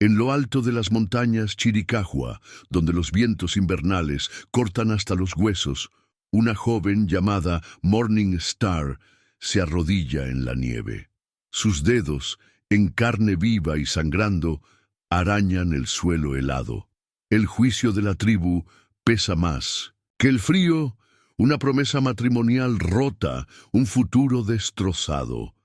En lo alto de las montañas Chiricahua, donde los vientos invernales cortan hasta los huesos, una joven llamada Morning Star se arrodilla en la nieve. Sus dedos, en carne viva y sangrando, arañan el suelo helado. El juicio de la tribu pesa más que el frío, una promesa matrimonial rota, un futuro destrozado.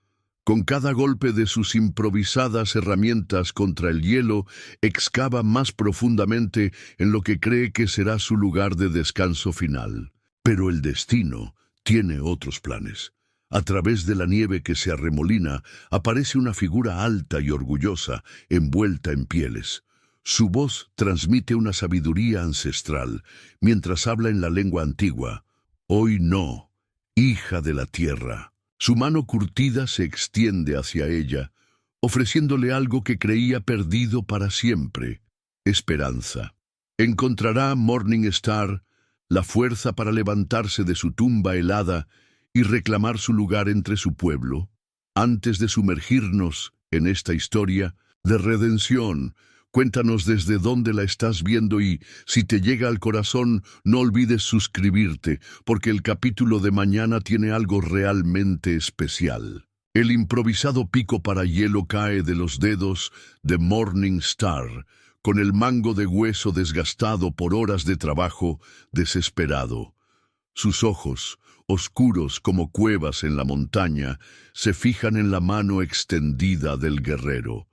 Con cada golpe de sus improvisadas herramientas contra el hielo, excava más profundamente en lo que cree que será su lugar de descanso final. Pero el destino tiene otros planes. A través de la nieve que se arremolina, aparece una figura alta y orgullosa, envuelta en pieles. Su voz transmite una sabiduría ancestral, mientras habla en la lengua antigua. Hoy no, hija de la tierra. Su mano curtida se extiende hacia ella, ofreciéndole algo que creía perdido para siempre: esperanza. Encontrará Morning Star la fuerza para levantarse de su tumba helada y reclamar su lugar entre su pueblo. Antes de sumergirnos en esta historia de redención, cuéntanos desde dónde la estás viendo y, si te llega al corazón, no olvides suscribirte, porque el capítulo de mañana tiene algo realmente especial. El improvisado pico para hielo cae de los dedos de Morning Star, con el mango de hueso desgastado por horas de trabajo, desesperado. Sus ojos, oscuros como cuevas en la montaña, se fijan en la mano extendida del guerrero.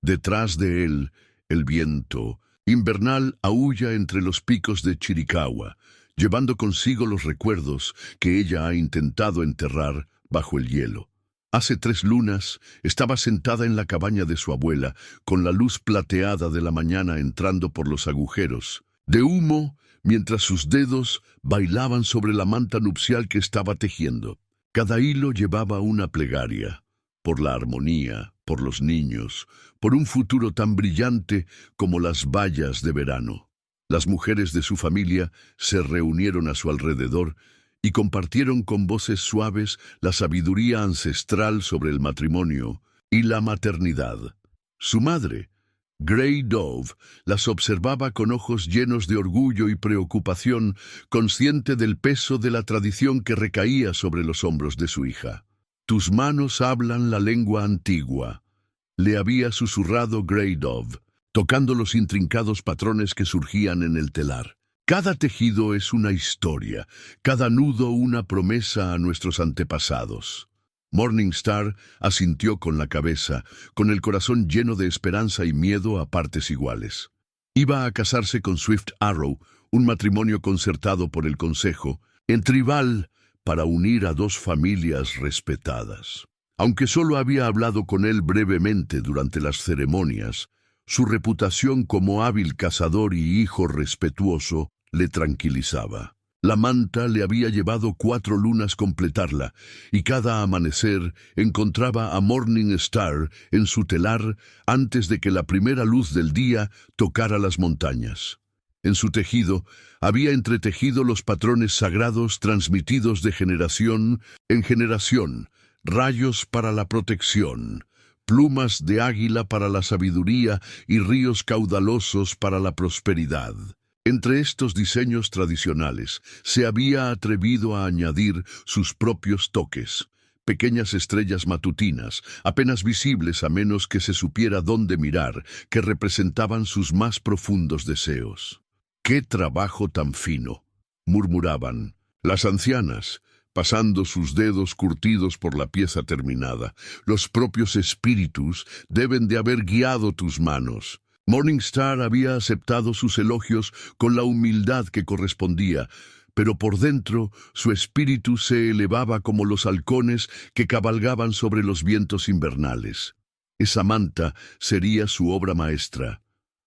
Detrás de él, el viento invernal aúlla entre los picos de Chiricahua, llevando consigo los recuerdos que ella ha intentado enterrar bajo el hielo. Hace 3 lunas estaba sentada en la cabaña de su abuela, con la luz plateada de la mañana entrando por los agujeros de humo, mientras sus dedos bailaban sobre la manta nupcial que estaba tejiendo. Cada hilo llevaba una plegaria, por la armonía, por los niños, por un futuro tan brillante como las bayas de verano. Las mujeres de su familia se reunieron a su alrededor y compartieron con voces suaves la sabiduría ancestral sobre el matrimonio y la maternidad. Su madre, Grey Dove, las observaba con ojos llenos de orgullo y preocupación, consciente del peso de la tradición que recaía sobre los hombros de su hija. «Tus manos hablan la lengua antigua», le había susurrado Grey Dove, tocando los intrincados patrones que surgían en el telar. «Cada tejido es una historia, cada nudo una promesa a nuestros antepasados». Morning Star asintió con la cabeza, con el corazón lleno de esperanza y miedo a partes iguales. Iba a casarse con Swift Arrow, un matrimonio concertado por el consejo, en tribal, para unir a 2 familias respetadas. Aunque solo había hablado con él brevemente durante las ceremonias, su reputación como hábil cazador y hijo respetuoso le tranquilizaba. La manta le había llevado 4 lunas completarla, y cada amanecer encontraba a Morning Star en su telar antes de que la primera luz del día tocara las montañas. En su tejido había entretejido los patrones sagrados transmitidos de generación en generación: rayos para la protección, plumas de águila para la sabiduría y ríos caudalosos para la prosperidad. Entre estos diseños tradicionales se había atrevido a añadir sus propios toques, pequeñas estrellas matutinas, apenas visibles a menos que se supiera dónde mirar, que representaban sus más profundos deseos. «¡Qué trabajo tan fino!», murmuraban las ancianas, pasando sus dedos curtidos por la pieza terminada. «Los propios espíritus deben de haber guiado tus manos». Morning Star había aceptado sus elogios con la humildad que correspondía, pero por dentro su espíritu se elevaba como los halcones que cabalgaban sobre los vientos invernales. Esa manta sería su obra maestra,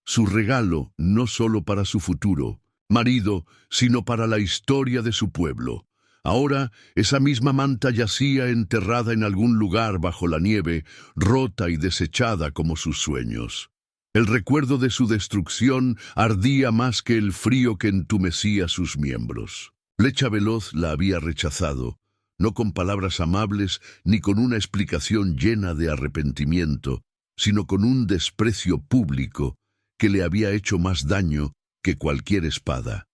su regalo no solo para su futuro marido, sino para la historia de su pueblo. Ahora esa misma manta yacía enterrada en algún lugar bajo la nieve, rota y desechada como sus sueños. El recuerdo de su destrucción ardía más que el frío que entumecía sus miembros. Flecha Veloz la había rechazado, no con palabras amables ni con una explicación llena de arrepentimiento, sino con un desprecio público que le había hecho más daño que cualquier espada.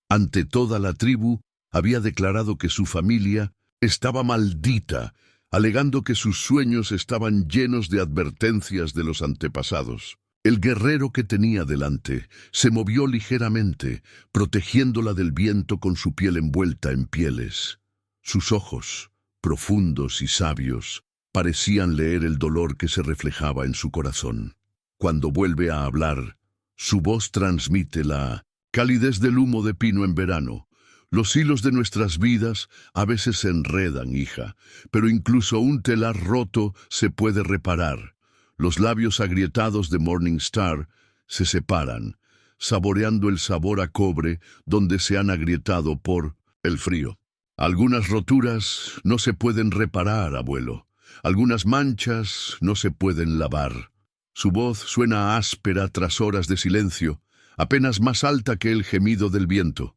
Ante toda la tribu, había declarado que su familia estaba maldita, alegando que sus sueños estaban llenos de advertencias de los antepasados. El guerrero que tenía delante se movió ligeramente, protegiéndola del viento con su piel envuelta en pieles. Sus ojos, profundos y sabios, parecían leer el dolor que se reflejaba en su corazón. Cuando vuelve a hablar, su voz transmite la calidez del humo de pino en verano. Los hilos de nuestras vidas a veces se enredan, hija, pero incluso un telar roto se puede reparar. Los labios agrietados de Morningstar se separan, saboreando el sabor a cobre donde se han agrietado por el frío. Algunas roturas no se pueden reparar, abuelo. Algunas manchas no se pueden lavar. Su voz suena áspera tras horas de silencio, apenas más alta que el gemido del viento.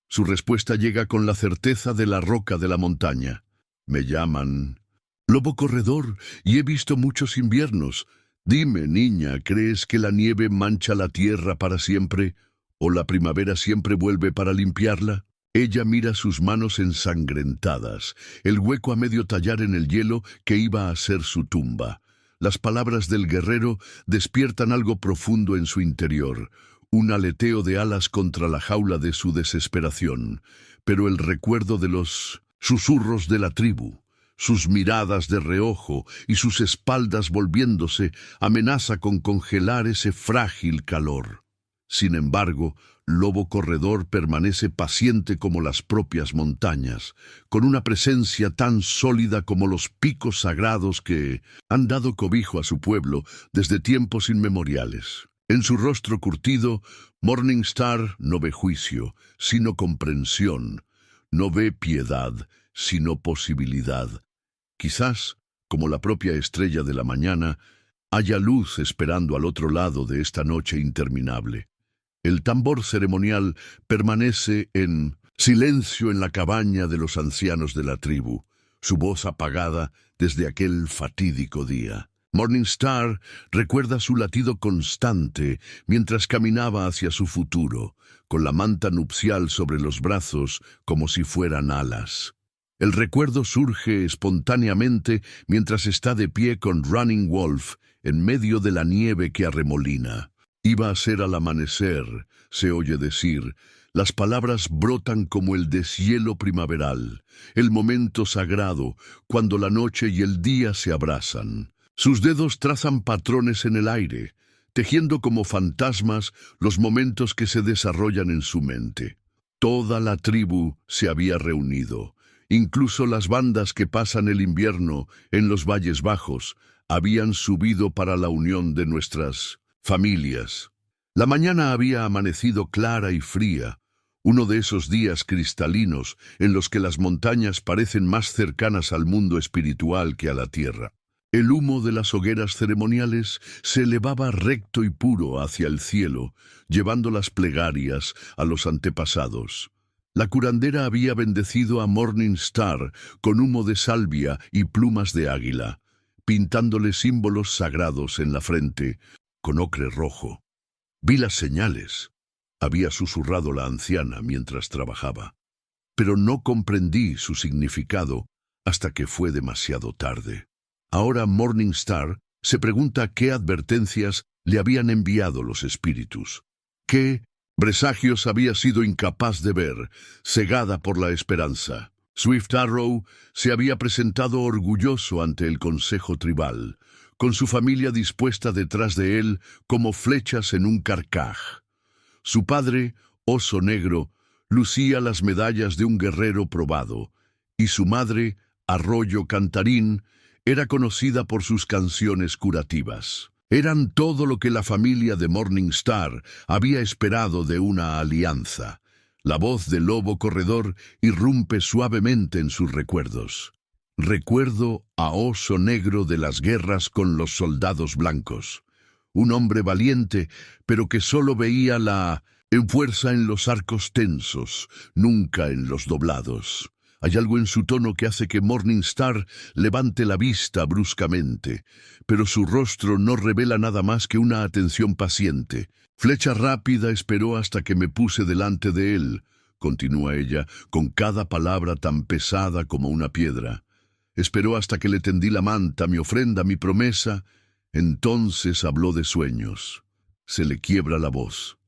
Su respuesta llega con la certeza de la roca de la montaña. Me llaman lobo corredor y he visto muchos inviernos. Dime, niña, ¿crees que la nieve mancha la tierra para siempre o la primavera siempre vuelve para limpiarla? Ella mira sus manos ensangrentadas, el hueco a medio tallar en el hielo que iba a ser su tumba. Las palabras del guerrero despiertan algo profundo en su interior, un aleteo de alas contra la jaula de su desesperación, pero el recuerdo de los susurros de la tribu, sus miradas de reojo y sus espaldas volviéndose, amenaza con congelar ese frágil calor. Sin embargo, Lobo Corredor permanece paciente como las propias montañas, con una presencia tan sólida como los picos sagrados que han dado cobijo a su pueblo desde tiempos inmemoriales. En su rostro curtido, Morningstar no ve juicio, sino comprensión, no ve piedad, sino posibilidad. Quizás, como la propia estrella de la mañana, haya luz esperando al otro lado de esta noche interminable. El tambor ceremonial permanece en silencio en la cabaña de los ancianos de la tribu, su voz apagada desde aquel fatídico día. Morningstar recuerda su latido constante mientras caminaba hacia su futuro, con la manta nupcial sobre los brazos como si fueran alas. El recuerdo surge espontáneamente mientras está de pie con Running Wolf en medio de la nieve que arremolina. Iba a ser al amanecer, se oye decir. Las palabras brotan como el deshielo primaveral, el momento sagrado, cuando la noche y el día se abrazan. Sus dedos trazan patrones en el aire, tejiendo como fantasmas los momentos que se desarrollan en su mente. Toda la tribu se había reunido. Incluso las bandas que pasan el invierno en los valles bajos habían subido para la unión de nuestras familias. La mañana había amanecido clara y fría, uno de esos días cristalinos en los que las montañas parecen más cercanas al mundo espiritual que a la tierra. El humo de las hogueras ceremoniales se elevaba recto y puro hacia el cielo, llevando las plegarias a los antepasados. La curandera había bendecido a Morningstar con humo de salvia y plumas de águila, pintándole símbolos sagrados en la frente, con ocre rojo. Vi las señales, había susurrado la anciana mientras trabajaba, pero no comprendí su significado hasta que fue demasiado tarde. Ahora Morningstar se pregunta qué advertencias le habían enviado los espíritus, qué presagios había sido incapaz de ver, cegada por la esperanza. Swift Arrow se había presentado orgulloso ante el consejo tribal, con su familia dispuesta detrás de él como flechas en un carcaj. Su padre, Oso Negro, lucía las medallas de un guerrero probado, y su madre, Arroyo Cantarín, era conocida por sus canciones curativas. Eran todo lo que la familia de Morningstar había esperado de una alianza. La voz del Lobo Corredor irrumpe suavemente en sus recuerdos. Recuerdo a Oso Negro de las guerras con los soldados blancos. Un hombre valiente, pero que solo veía la fuerza en los arcos tensos, nunca en los doblados. Hay algo en su tono que hace que Morningstar levante la vista bruscamente, pero su rostro no revela nada más que una atención paciente. Flecha Rápida esperó hasta que me puse delante de él, continúa ella, con cada palabra tan pesada como una piedra. Esperó hasta que le tendí la manta, mi ofrenda, mi promesa. Entonces habló de sueños. Se le quiebra la voz.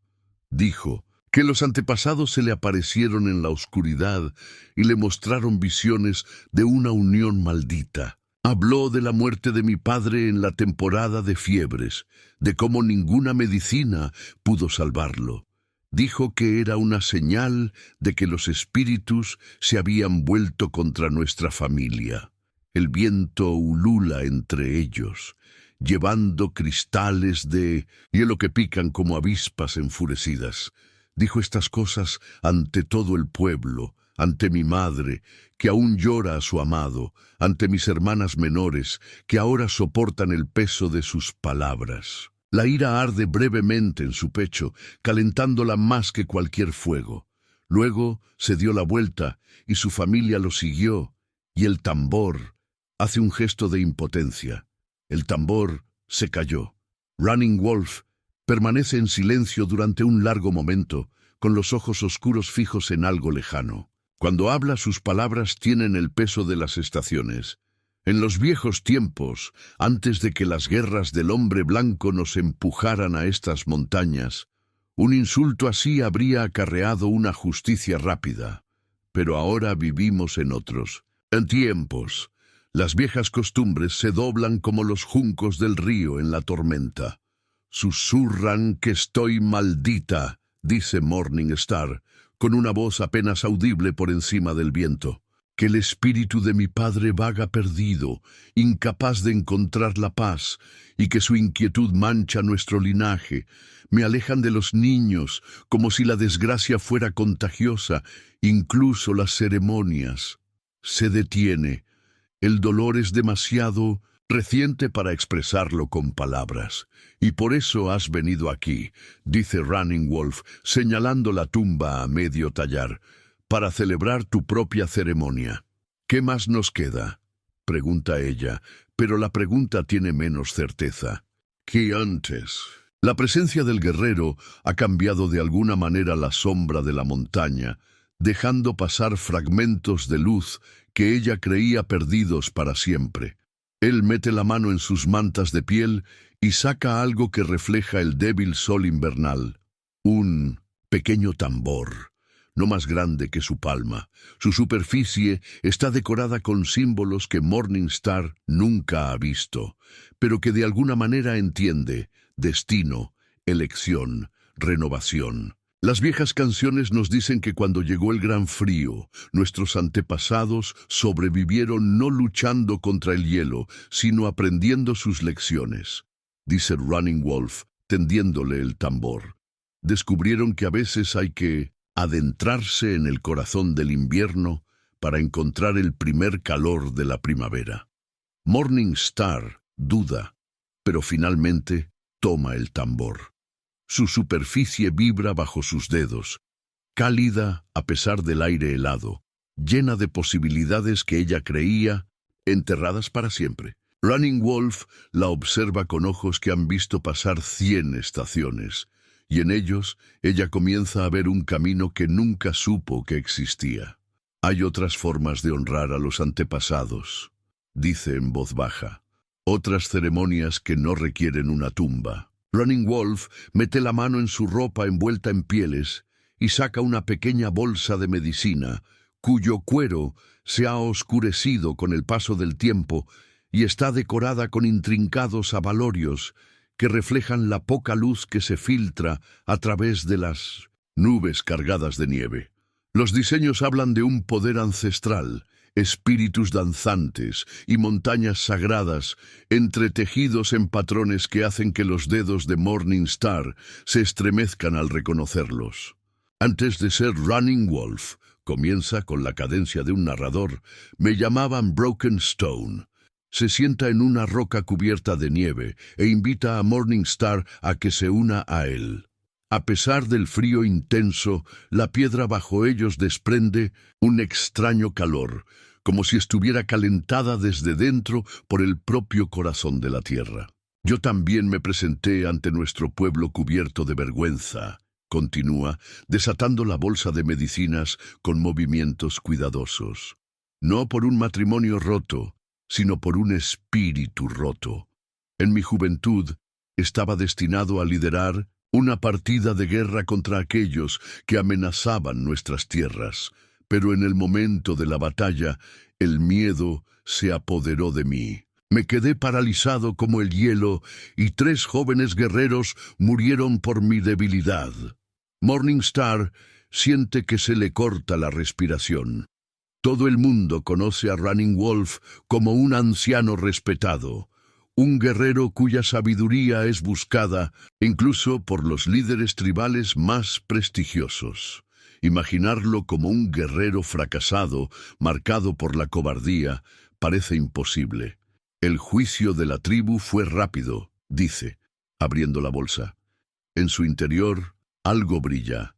Dijo que los antepasados se le aparecieron en la oscuridad y le mostraron visiones de una unión maldita. Habló de la muerte de mi padre en la temporada de fiebres, de cómo ninguna medicina pudo salvarlo. Dijo que era una señal de que los espíritus se habían vuelto contra nuestra familia. El viento ulula entre ellos, llevando cristales de hielo que pican como avispas enfurecidas. Dijo estas cosas ante todo el pueblo, ante mi madre, que aún llora a su amado, ante mis hermanas menores, que ahora soportan el peso de sus palabras. La ira arde brevemente en su pecho, calentándola más que cualquier fuego. Luego se dio la vuelta y su familia lo siguió, y el tambor hace un gesto de impotencia. El tambor se cayó. Running Wolf permanece en silencio durante un largo momento, con los ojos oscuros fijos en algo lejano. Cuando habla, sus palabras tienen el peso de las estaciones. En los viejos tiempos, antes de que las guerras del hombre blanco nos empujaran a estas montañas, un insulto así habría acarreado una justicia rápida. Pero ahora vivimos en otros tiempos. Las viejas costumbres se doblan como los juncos del río en la tormenta. Susurran que estoy maldita, dice Morningstar, con una voz apenas audible por encima del viento. Que el espíritu de mi padre vaga perdido, incapaz de encontrar la paz, y que su inquietud mancha nuestro linaje. Me alejan de los niños, como si la desgracia fuera contagiosa, incluso las ceremonias. Se detiene. El dolor es demasiado reciente para expresarlo con palabras. Y por eso has venido aquí, dice Running Wolf, señalando la tumba a medio tallar, para celebrar tu propia ceremonia. ¿Qué más nos queda?, pregunta ella, pero la pregunta tiene menos certeza que antes. La presencia del guerrero ha cambiado de alguna manera la sombra de la montaña, dejando pasar fragmentos de luz que ella creía perdidos para siempre. Él mete la mano en sus mantas de piel y saca algo que refleja el débil sol invernal. Un pequeño tambor, no más grande que su palma. Su superficie está decorada con símbolos que Morningstar nunca ha visto, pero que de alguna manera entiende: destino, elección, renovación. Las viejas canciones nos dicen que cuando llegó el gran frío, nuestros antepasados sobrevivieron no luchando contra el hielo, sino aprendiendo sus lecciones. Dice Running Wolf, tendiéndole el tambor. Descubrieron que a veces hay que adentrarse en el corazón del invierno para encontrar el primer calor de la primavera. Morningstar duda, pero finalmente toma el tambor. Su superficie vibra bajo sus dedos, cálida a pesar del aire helado, llena de posibilidades que ella creía enterradas para siempre. Running Wolf la observa con ojos que han visto pasar 100 estaciones, y en ellos ella comienza a ver un camino que nunca supo que existía. Hay otras formas de honrar a los antepasados, dice en voz baja, otras ceremonias que no requieren una tumba. Running Wolf mete la mano en su ropa envuelta en pieles y saca una pequeña bolsa de medicina, cuyo cuero se ha oscurecido con el paso del tiempo y está decorada con intrincados abalorios que reflejan la poca luz que se filtra a través de las nubes cargadas de nieve. Los diseños hablan de un poder ancestral, espíritus danzantes y montañas sagradas, entretejidos en patrones que hacen que los dedos de Morningstar se estremezcan al reconocerlos. Antes de ser Running Wolf, comienza con la cadencia de un narrador, me llamaban Broken Stone. Se sienta en una roca cubierta de nieve e invita a Morningstar a que se una a él. A pesar del frío intenso, la piedra bajo ellos desprende un extraño calor, como si estuviera calentada desde dentro por el propio corazón de la tierra. Yo también me presenté ante nuestro pueblo cubierto de vergüenza, continúa, desatando la bolsa de medicinas con movimientos cuidadosos. No por un matrimonio roto, sino por un espíritu roto. En mi juventud estaba destinado a liderar una partida de guerra contra aquellos que amenazaban nuestras tierras, pero en el momento de la batalla, el miedo se apoderó de mí. Me quedé paralizado como el hielo y 3 jóvenes guerreros murieron por mi debilidad. Morningstar siente que se le corta la respiración. Todo el mundo conoce a Running Wolf como un anciano respetado, un guerrero cuya sabiduría es buscada incluso por los líderes tribales más prestigiosos. Imaginarlo como un guerrero fracasado, marcado por la cobardía, parece imposible. El juicio de la tribu fue rápido, dice, abriendo la bolsa. En su interior, algo brilla,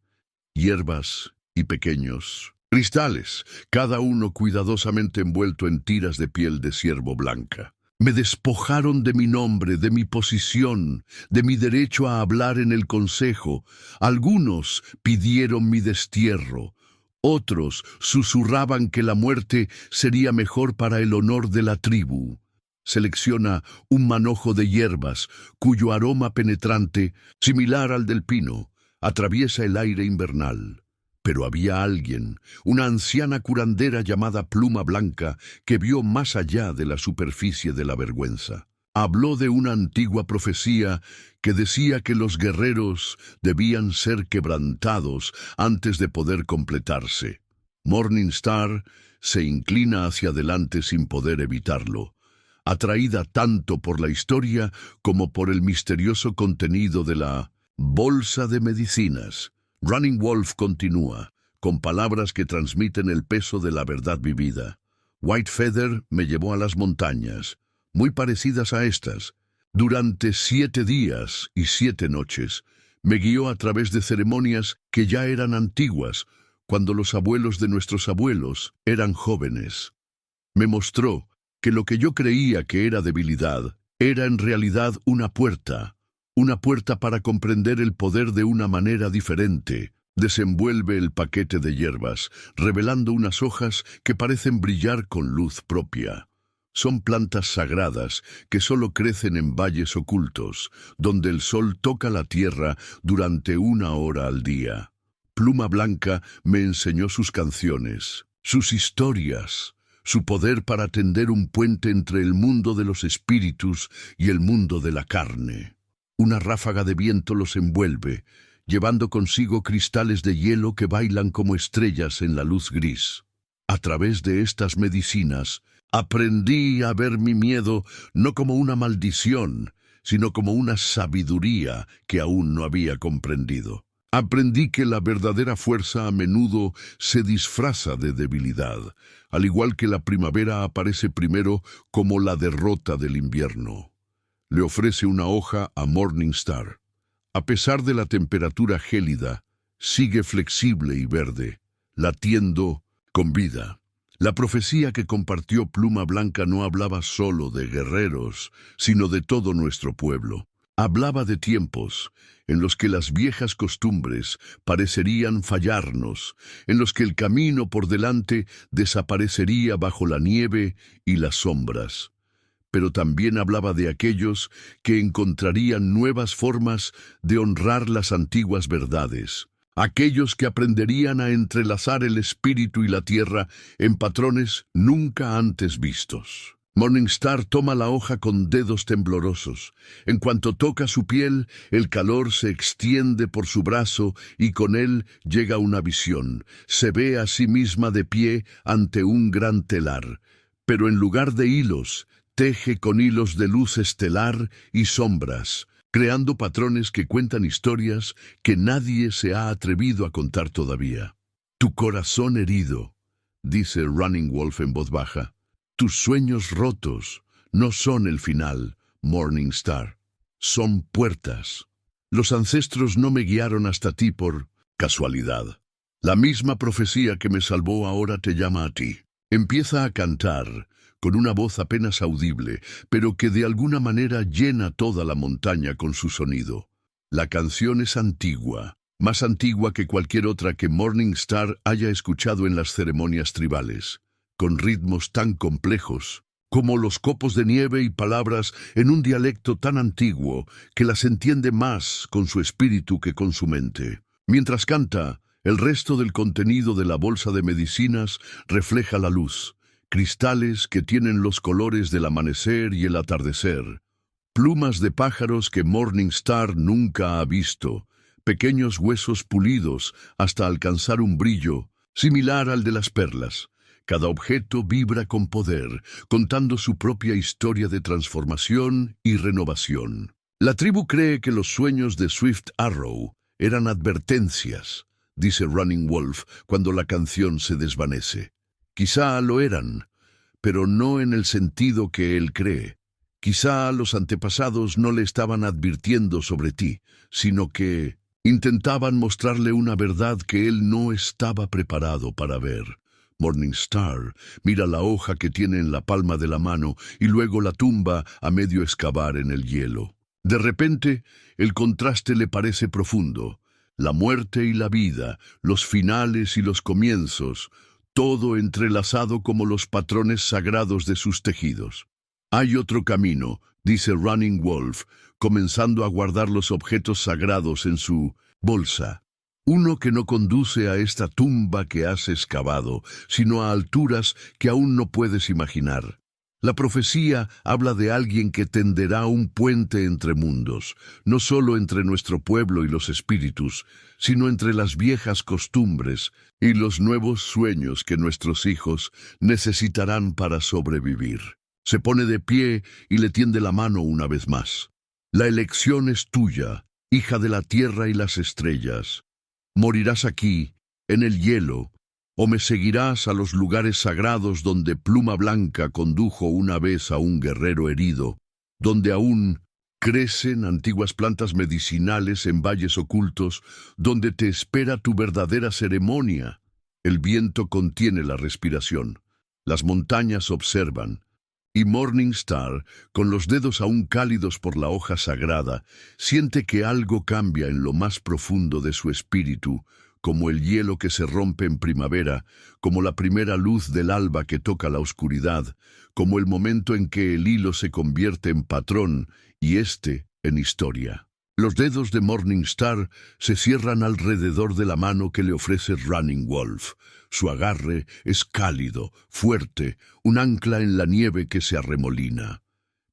hierbas y pequeños cristales, cada uno cuidadosamente envuelto en tiras de piel de ciervo blanca. Me despojaron de mi nombre, de mi posición, de mi derecho a hablar en el consejo. Algunos pidieron mi destierro. Otros susurraban que la muerte sería mejor para el honor de la tribu. Selecciona un manojo de hierbas, cuyo aroma penetrante, similar al del pino, atraviesa el aire invernal. Pero había alguien, una anciana curandera llamada Pluma Blanca, que vio más allá de la superficie de la vergüenza. Habló de una antigua profecía que decía que los guerreros debían ser quebrantados antes de poder completarse. Morningstar se inclina hacia adelante sin poder evitarlo, atraída tanto por la historia como por el misterioso contenido de la bolsa de medicinas. Running Wolf continúa, con palabras que transmiten el peso de la verdad vivida. White Feather me llevó a las montañas, muy parecidas a estas. Durante 7 días y 7 noches, me guió a través de ceremonias que ya eran antiguas, cuando los abuelos de nuestros abuelos eran jóvenes. Me mostró que lo que yo creía que era debilidad, era en realidad una puerta para comprender el poder de una manera diferente. Desenvuelve el paquete de hierbas, revelando unas hojas que parecen brillar con luz propia. Son plantas sagradas que solo crecen en valles ocultos, donde el sol toca la tierra durante 1 hora al día. Pluma Blanca me enseñó sus canciones, sus historias, su poder para tender un puente entre el mundo de los espíritus y el mundo de la carne. Una ráfaga de viento los envuelve, llevando consigo cristales de hielo que bailan como estrellas en la luz gris. A través de estas medicinas, aprendí a ver mi miedo no como una maldición, sino como una sabiduría que aún no había comprendido. Aprendí que la verdadera fuerza a menudo se disfraza de debilidad, al igual que la primavera aparece primero como la derrota del invierno. Le ofrece una hoja a Morningstar. A pesar de la temperatura gélida, sigue flexible y verde, latiendo con vida. La profecía que compartió Pluma Blanca no hablaba solo de guerreros, sino de todo nuestro pueblo. Hablaba de tiempos en los que las viejas costumbres parecerían fallarnos, en los que el camino por delante desaparecería bajo la nieve y las sombras. Pero también hablaba de aquellos que encontrarían nuevas formas de honrar las antiguas verdades, aquellos que aprenderían a entrelazar el espíritu y la tierra en patrones nunca antes vistos. Morningstar toma la hoja con dedos temblorosos. En cuanto toca su piel, el calor se extiende por su brazo y con él llega una visión. Se ve a sí misma de pie ante un gran telar, pero en lugar de hilos, teje con hilos de luz estelar y sombras, creando patrones que cuentan historias que nadie se ha atrevido a contar todavía. Tu corazón herido, dice Running Wolf en voz baja. Tus sueños rotos no son el final, Morningstar. Son puertas. Los ancestros no me guiaron hasta ti por casualidad. La misma profecía que me salvó ahora te llama a ti. Empieza a cantar, con una voz apenas audible, pero que de alguna manera llena toda la montaña con su sonido. La canción es antigua, más antigua que cualquier otra que Morningstar haya escuchado en las ceremonias tribales, con ritmos tan complejos como los copos de nieve y palabras en un dialecto tan antiguo que las entiende más con su espíritu que con su mente. Mientras canta, el resto del contenido de la bolsa de medicinas refleja la luz, cristales que tienen los colores del amanecer y el atardecer, plumas de pájaros que Morningstar nunca ha visto, pequeños huesos pulidos hasta alcanzar un brillo similar al de las perlas. Cada objeto vibra con poder, contando su propia historia de transformación y renovación. La tribu cree que los sueños de Swift Arrow eran advertencias, dice Running Wolf cuando la canción se desvanece. Quizá lo eran, pero no en el sentido que él cree. Quizá los antepasados no le estaban advirtiendo sobre ti, sino que intentaban mostrarle una verdad que él no estaba preparado para ver. Morningstar mira la hoja que tiene en la palma de la mano y luego la tumba a medio excavar en el hielo. De repente, el contraste le parece profundo. La muerte y la vida, los finales y los comienzos, todo entrelazado como los patrones sagrados de sus tejidos. Hay otro camino, dice Running Wolf, comenzando a guardar los objetos sagrados en su bolsa. Uno que no conduce a esta tumba que has excavado, sino a alturas que aún no puedes imaginar. La profecía habla de alguien que tenderá un puente entre mundos, no solo entre nuestro pueblo y los espíritus, sino entre las viejas costumbres y los nuevos sueños que nuestros hijos necesitarán para sobrevivir. Se pone de pie y le tiende la mano una vez más. La elección es tuya, hija de la tierra y las estrellas. Morirás aquí, en el hielo, o me seguirás a los lugares sagrados donde Pluma Blanca condujo una vez a un guerrero herido, donde aún crecen antiguas plantas medicinales en valles ocultos, donde te espera tu verdadera ceremonia. El viento contiene la respiración, las montañas observan, y Morningstar, con los dedos aún cálidos por la hoja sagrada, siente que algo cambia en lo más profundo de su espíritu, como el hielo que se rompe en primavera, como la primera luz del alba que toca la oscuridad, como el momento en que el hilo se convierte en patrón y éste en historia. Los dedos de Morningstar se cierran alrededor de la mano que le ofrece Running Wolf. Su agarre es cálido, fuerte, un ancla en la nieve que se arremolina.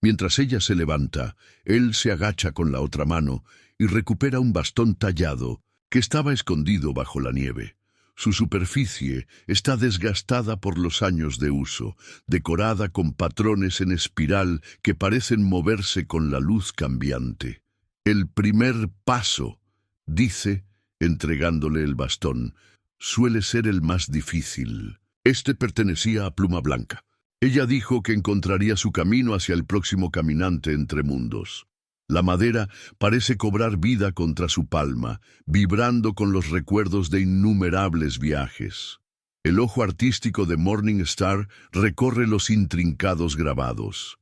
Mientras ella se levanta, él se agacha con la otra mano y recupera un bastón tallado que estaba escondido bajo la nieve. Su superficie está desgastada por los años de uso, decorada con patrones en espiral que parecen moverse con la luz cambiante. El primer paso, dice, entregándole el bastón, suele ser el más difícil. Este pertenecía a Pluma Blanca. Ella dijo que encontraría su camino hacia el próximo caminante entre mundos. La madera parece cobrar vida contra su palma, vibrando con los recuerdos de innumerables viajes. El ojo artístico de Morningstar recorre los intrincados grabados.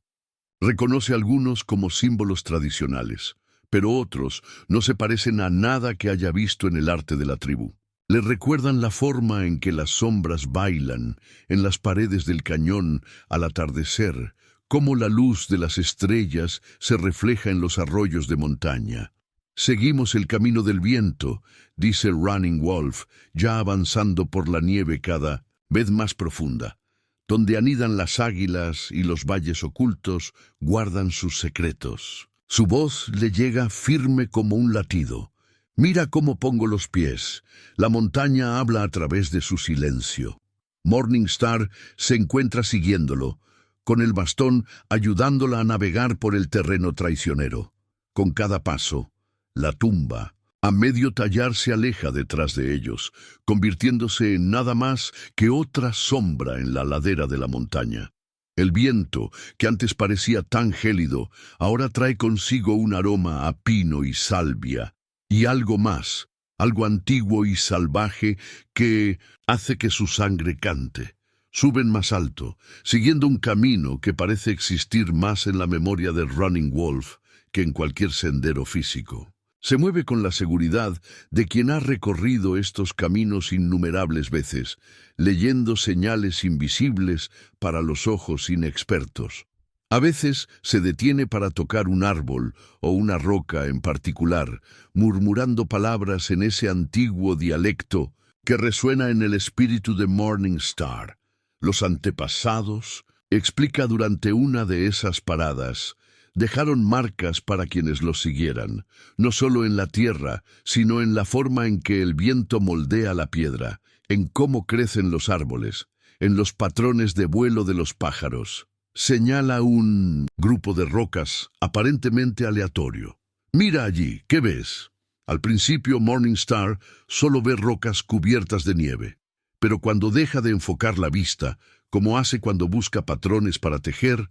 Reconoce algunos como símbolos tradicionales, pero otros no se parecen a nada que haya visto en el arte de la tribu. Le recuerdan la forma en que las sombras bailan en las paredes del cañón al atardecer, cómo la luz de las estrellas se refleja en los arroyos de montaña. Seguimos el camino del viento, dice Running Wolf, ya avanzando por la nieve cada vez más profunda, donde anidan las águilas y los valles ocultos guardan sus secretos. Su voz le llega firme como un latido. Mira cómo pongo los pies. La montaña habla a través de su silencio. Morningstar se encuentra siguiéndolo, con el bastón ayudándola a navegar por el terreno traicionero. Con cada paso, la tumba, a medio tallar, se aleja detrás de ellos, convirtiéndose en nada más que otra sombra en la ladera de la montaña. El viento, que antes parecía tan gélido, ahora trae consigo un aroma a pino y salvia, y algo más, algo antiguo y salvaje que hace que su sangre cante. Suben más alto, siguiendo un camino que parece existir más en la memoria de Running Wolf que en cualquier sendero físico. Se mueve con la seguridad de quien ha recorrido estos caminos innumerables veces, leyendo señales invisibles para los ojos inexpertos. A veces se detiene para tocar un árbol o una roca en particular, murmurando palabras en ese antiguo dialecto que resuena en el espíritu de Morning Star. Los antepasados, explica durante una de esas paradas, dejaron marcas para quienes los siguieran, no solo en la tierra, sino en la forma en que el viento moldea la piedra, en cómo crecen los árboles, en los patrones de vuelo de los pájaros. Señala un grupo de rocas aparentemente aleatorio. Mira allí, ¿qué ves? Al principio Morning Star solo ve rocas cubiertas de nieve, pero cuando deja de enfocar la vista, como hace cuando busca patrones para tejer,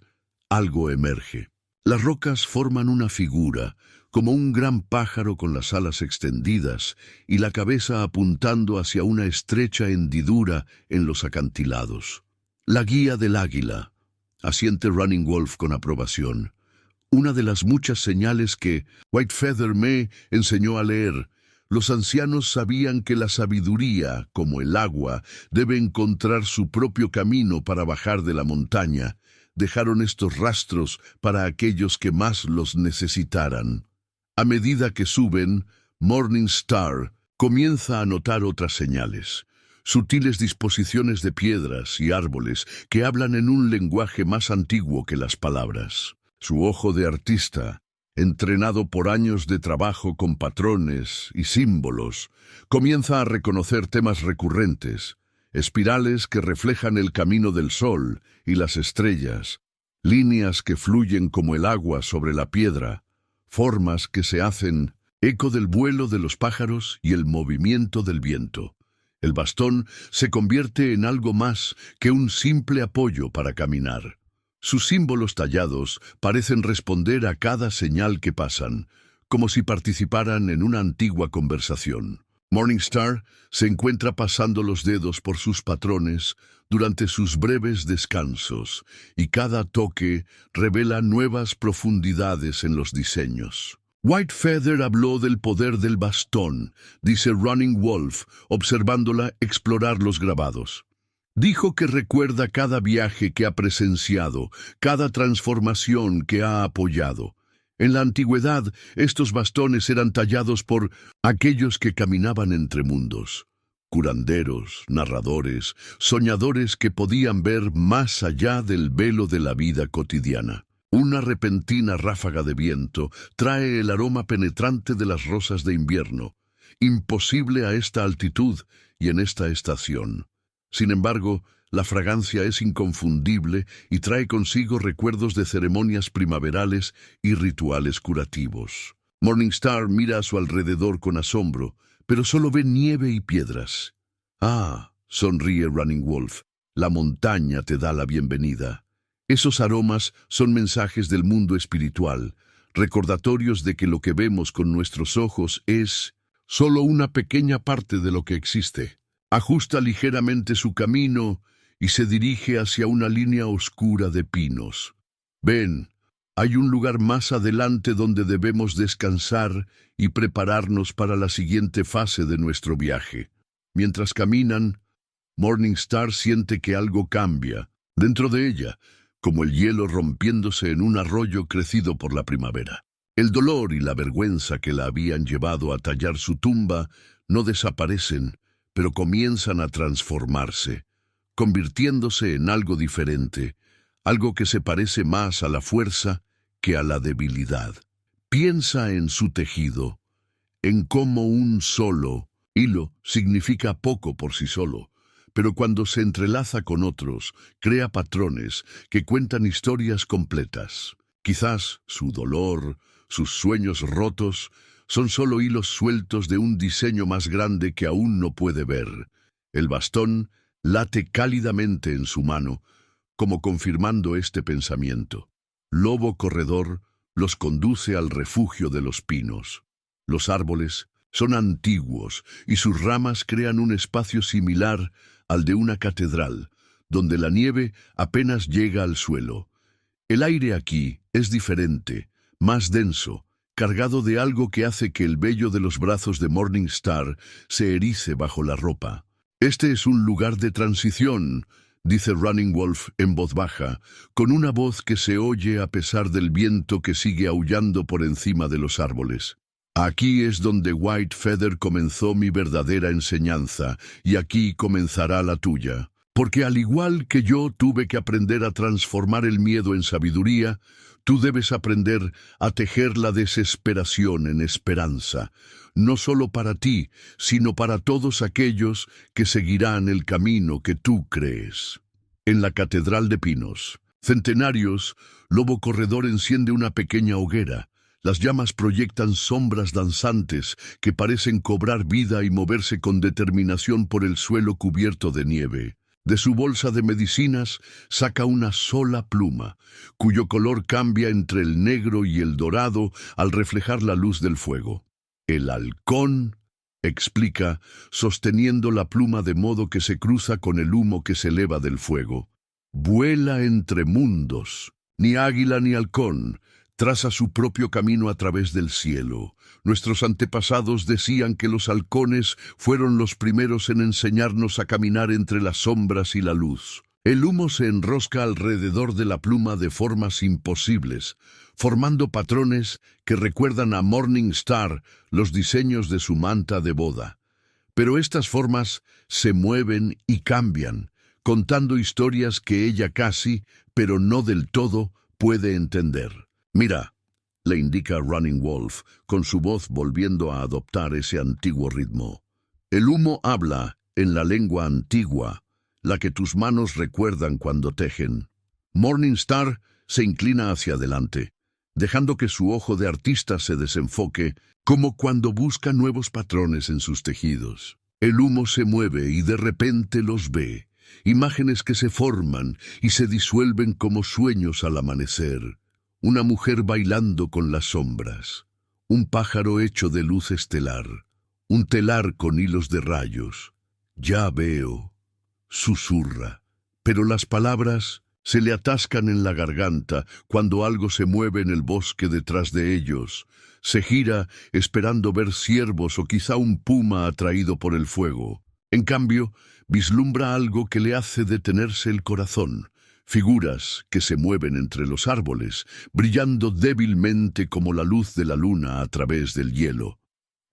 algo emerge. Las rocas forman una figura, como un gran pájaro con las alas extendidas y la cabeza apuntando hacia una estrecha hendidura en los acantilados. La guía del águila, asiente Running Wolf con aprobación. Una de las muchas señales que Whitefeather me enseñó a leer. Los ancianos sabían que la sabiduría, como el agua, debe encontrar su propio camino para bajar de la montaña. Dejaron estos rastros para aquellos que más los necesitaran. A medida que suben, Morning Star comienza a notar otras señales, sutiles disposiciones de piedras y árboles que hablan en un lenguaje más antiguo que las palabras. Su ojo de artista, entrenado por años de trabajo con patrones y símbolos, comienza a reconocer temas recurrentes, espirales que reflejan el camino del sol y las estrellas, líneas que fluyen como el agua sobre la piedra, formas que se hacen eco del vuelo de los pájaros y el movimiento del viento. El bastón se convierte en algo más que un simple apoyo para caminar. Sus símbolos tallados parecen responder a cada señal que pasan, como si participaran en una antigua conversación. Morning Star se encuentra pasando los dedos por sus patrones durante sus breves descansos, y cada toque revela nuevas profundidades en los diseños. Whitefeather habló del poder del bastón, dice Running Wolf, observándola explorar los grabados. Dijo que recuerda cada viaje que ha presenciado, cada transformación que ha apoyado. En la antigüedad, estos bastones eran tallados por aquellos que caminaban entre mundos. Curanderos, narradores, soñadores que podían ver más allá del velo de la vida cotidiana. Una repentina ráfaga de viento trae el aroma penetrante de las rosas de invierno, imposible a esta altitud y en esta estación. Sin embargo, la fragancia es inconfundible y trae consigo recuerdos de ceremonias primaverales y rituales curativos. Morning Star mira a su alrededor con asombro, pero solo ve nieve y piedras. Ah, sonríe Running Wolf, la montaña te da la bienvenida. Esos aromas son mensajes del mundo espiritual, recordatorios de que lo que vemos con nuestros ojos es solo una pequeña parte de lo que existe. Ajusta ligeramente su camino y se dirige hacia una línea oscura de pinos. Ven, hay un lugar más adelante donde debemos descansar y prepararnos para la siguiente fase de nuestro viaje. Mientras caminan, Morning Star siente que algo cambia dentro de ella, como el hielo rompiéndose en un arroyo crecido por la primavera. El dolor y la vergüenza que la habían llevado a tallar su tumba no desaparecen, pero comienzan a transformarse, convirtiéndose en algo diferente, algo que se parece más a la fuerza que a la debilidad. Piensa en su tejido, en cómo un solo hilo significa poco por sí solo, pero cuando se entrelaza con otros, crea patrones que cuentan historias completas. Quizás su dolor, sus sueños rotos, son solo hilos sueltos de un diseño más grande que aún no puede ver. El bastón late cálidamente en su mano, como confirmando este pensamiento. Lobo corredor los conduce al refugio de los pinos. Los árboles son antiguos y sus ramas crean un espacio similar al de una catedral, donde la nieve apenas llega al suelo. El aire aquí es diferente, más denso, cargado de algo que hace que el vello de los brazos de Morningstar se erice bajo la ropa. Este es un lugar de transición, dice Running Wolf en voz baja, con una voz que se oye a pesar del viento que sigue aullando por encima de los árboles. Aquí es donde White Feather comenzó mi verdadera enseñanza, y aquí comenzará la tuya. Porque al igual que yo tuve que aprender a transformar el miedo en sabiduría, tú debes aprender a tejer la desesperación en esperanza, no solo para ti, sino para todos aquellos que seguirán el camino que tú crees. En la Catedral de Pinos, centenarios, Lobo Corredor enciende una pequeña hoguera. Las llamas proyectan sombras danzantes que parecen cobrar vida y moverse con determinación por el suelo cubierto de nieve. De su bolsa de medicinas saca una sola pluma, cuyo color cambia entre el negro y el dorado al reflejar la luz del fuego. El halcón, explica, sosteniendo la pluma de modo que se cruza con el humo que se eleva del fuego. Vuela entre mundos. Ni águila ni halcón traza su propio camino a través del cielo. Nuestros antepasados decían que los halcones fueron los primeros en enseñarnos a caminar entre las sombras y la luz. El humo se enrosca alrededor de la pluma de formas imposibles, formando patrones que recuerdan a Morningstar los diseños de su manta de boda. Pero estas formas se mueven y cambian, contando historias que ella casi, pero no del todo, puede entender. Mira, le indica Running Wolf, con su voz volviendo a adoptar ese antiguo ritmo. El humo habla en la lengua antigua, la que tus manos recuerdan cuando tejen. Morningstar se inclina hacia adelante, dejando que su ojo de artista se desenfoque, como cuando busca nuevos patrones en sus tejidos. El humo se mueve y de repente los ve, imágenes que se forman y se disuelven como sueños al amanecer. Una mujer bailando con las sombras, un pájaro hecho de luz estelar, un telar con hilos de rayos. Ya veo, susurra, pero las palabras se le atascan en la garganta cuando algo se mueve en el bosque detrás de ellos. Se gira esperando ver ciervos o quizá un puma atraído por el fuego. En cambio, vislumbra algo que le hace detenerse el corazón. Figuras que se mueven entre los árboles, brillando débilmente como la luz de la luna a través del hielo.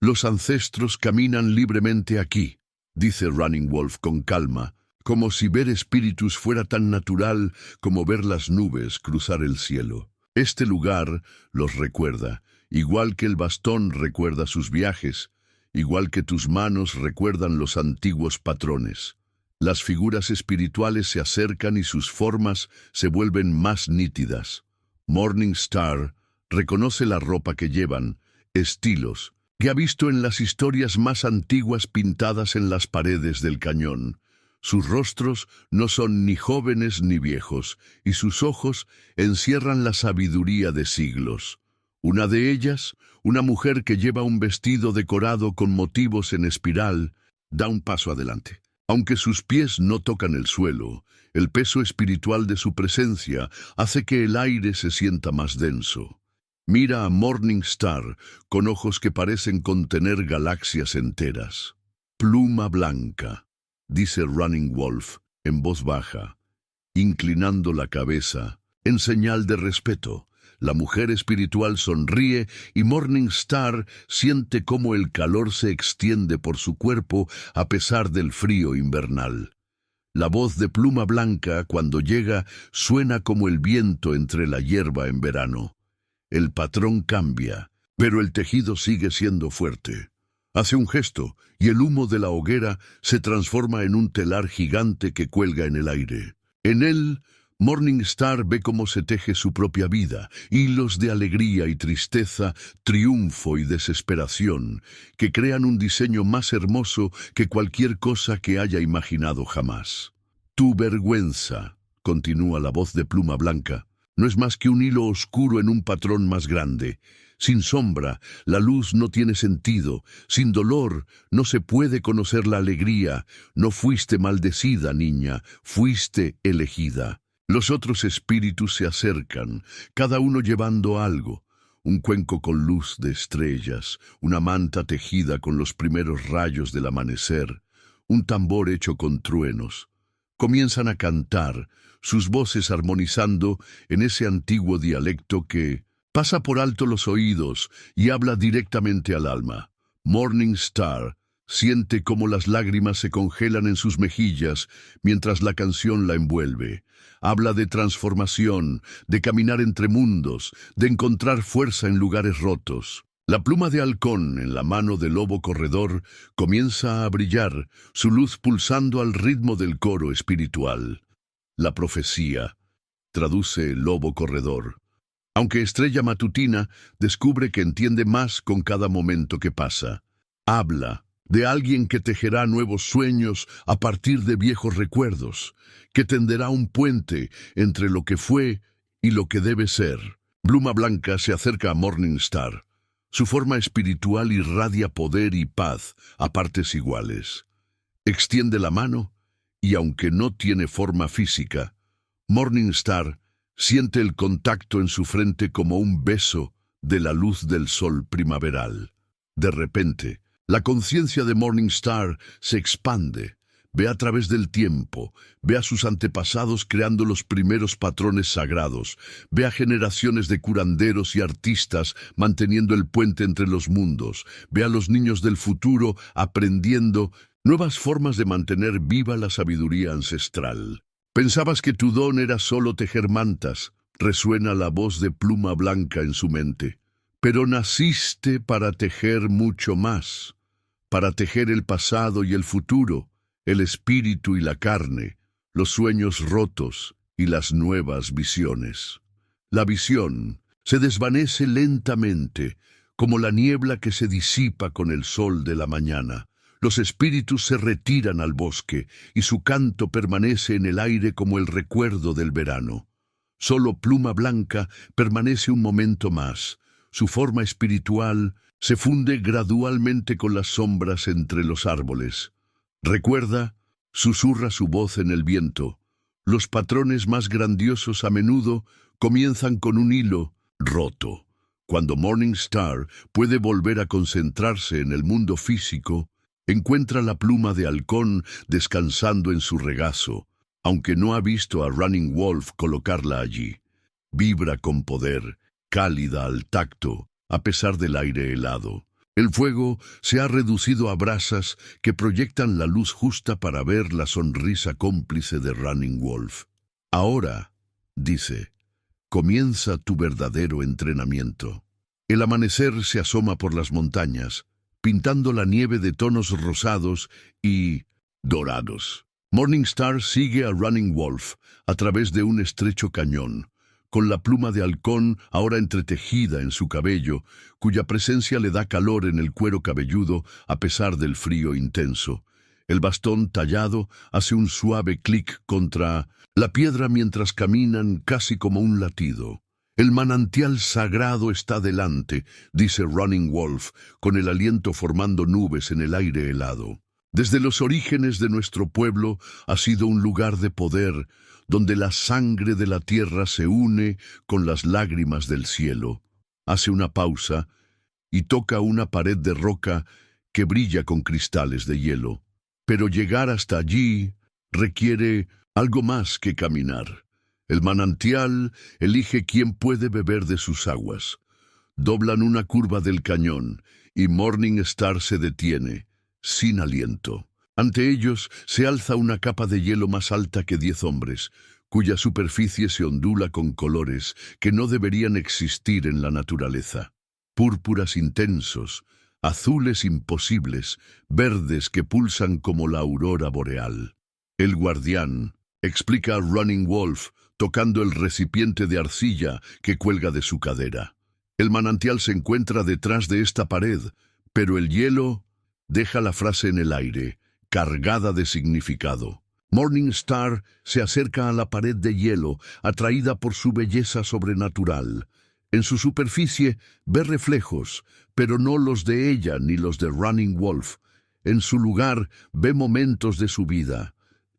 Los ancestros caminan libremente aquí, dice Running Wolf con calma, como si ver espíritus fuera tan natural como ver las nubes cruzar el cielo. Este lugar los recuerda, igual que el bastón recuerda sus viajes, igual que tus manos recuerdan los antiguos patrones. Las figuras espirituales se acercan y sus formas se vuelven más nítidas. Morningstar reconoce la ropa que llevan, estilos, que ha visto en las historias más antiguas pintadas en las paredes del cañón. Sus rostros no son ni jóvenes ni viejos, y sus ojos encierran la sabiduría de siglos. Una de ellas, una mujer que lleva un vestido decorado con motivos en espiral, da un paso adelante. Aunque sus pies no tocan el suelo, el peso espiritual de su presencia hace que el aire se sienta más denso. Mira a Morningstar con ojos que parecen contener galaxias enteras. Pluma blanca, dice Running Wolf en voz baja, inclinando la cabeza, en señal de respeto. La mujer espiritual sonríe y Morningstar siente cómo el calor se extiende por su cuerpo a pesar del frío invernal. La voz de Pluma Blanca, cuando llega, suena como el viento entre la hierba en verano. El patrón cambia, pero el tejido sigue siendo fuerte. Hace un gesto y el humo de la hoguera se transforma en un telar gigante que cuelga en el aire. En él, Morningstar ve cómo se teje su propia vida, hilos de alegría y tristeza, triunfo y desesperación, que crean un diseño más hermoso que cualquier cosa que haya imaginado jamás. Tu vergüenza, continúa la voz de Pluma Blanca, no es más que un hilo oscuro en un patrón más grande. Sin sombra, la luz no tiene sentido. Sin dolor, no se puede conocer la alegría. No fuiste maldecida, niña, fuiste elegida. Los otros espíritus se acercan, cada uno llevando algo. Un cuenco con luz de estrellas, una manta tejida con los primeros rayos del amanecer, un tambor hecho con truenos. Comienzan a cantar, sus voces armonizando en ese antiguo dialecto que pasa por alto los oídos y habla directamente al alma. Morning Star siente cómo las lágrimas se congelan en sus mejillas mientras la canción la envuelve. Habla de transformación, de caminar entre mundos, de encontrar fuerza en lugares rotos. La pluma de halcón en la mano del lobo corredor comienza a brillar, su luz pulsando al ritmo del coro espiritual. La profecía, traduce el lobo corredor. Aunque Estrella Matutina descubre que entiende más con cada momento que pasa. Habla de alguien que tejerá nuevos sueños a partir de viejos recuerdos, que tenderá un puente entre lo que fue y lo que debe ser. Pluma Blanca se acerca a Morning Star. Su forma espiritual irradia poder y paz a partes iguales. Extiende la mano y, aunque no tiene forma física, Morning Star siente el contacto en su frente como un beso de la luz del sol primaveral. De repente, la conciencia de Morning Star se expande. Ve a través del tiempo, ve a sus antepasados creando los primeros patrones sagrados, ve a generaciones de curanderos y artistas manteniendo el puente entre los mundos, ve a los niños del futuro aprendiendo nuevas formas de mantener viva la sabiduría ancestral. Pensabas que tu don era solo tejer mantas, resuena la voz de Pluma Blanca en su mente. Pero naciste para tejer mucho más, para tejer el pasado y el futuro, el espíritu y la carne, los sueños rotos y las nuevas visiones. La visión se desvanece lentamente, como la niebla que se disipa con el sol de la mañana. Los espíritus se retiran al bosque y su canto permanece en el aire como el recuerdo del verano. Solo Pluma Blanca permanece un momento más. Su forma espiritual se funde gradualmente con las sombras entre los árboles. Recuerda, susurra su voz en el viento. Los patrones más grandiosos a menudo comienzan con un hilo roto. Cuando Morning Star puede volver a concentrarse en el mundo físico, encuentra la pluma de halcón descansando en su regazo, aunque no ha visto a Running Wolf colocarla allí. Vibra con poder, cálida al tacto, a pesar del aire helado. El fuego se ha reducido a brasas que proyectan la luz justa para ver la sonrisa cómplice de Running Wolf. Ahora, dice, comienza tu verdadero entrenamiento. El amanecer se asoma por las montañas, pintando la nieve de tonos rosados y dorados. Morning Star sigue a Running Wolf a través de un estrecho cañón, con la pluma de halcón ahora entretejida en su cabello, cuya presencia le da calor en el cuero cabelludo a pesar del frío intenso. El bastón tallado hace un suave clic contra la piedra mientras caminan casi como un latido. El manantial sagrado está delante, dice Running Wolf, con el aliento formando nubes en el aire helado. Desde los orígenes de nuestro pueblo ha sido un lugar de poder, donde la sangre de la tierra se une con las lágrimas del cielo. Hace una pausa y toca una pared de roca que brilla con cristales de hielo. Pero llegar hasta allí requiere algo más que caminar. El manantial elige quién puede beber de sus aguas. Doblan una curva del cañón y Morning Star se detiene, sin aliento. Ante ellos se alza una capa de hielo más alta que 10 hombres, cuya superficie se ondula con colores que no deberían existir en la naturaleza. Púrpuras intensos, azules imposibles, verdes que pulsan como la aurora boreal. El guardián, explica a Running Wolf, tocando el recipiente de arcilla que cuelga de su cadera. El manantial se encuentra detrás de esta pared, pero el hielo deja la frase en el aire, cargada de significado. Morningstar se acerca a la pared de hielo, atraída por su belleza sobrenatural. En su superficie ve reflejos, pero no los de ella ni los de Running Wolf. En su lugar ve momentos de su vida,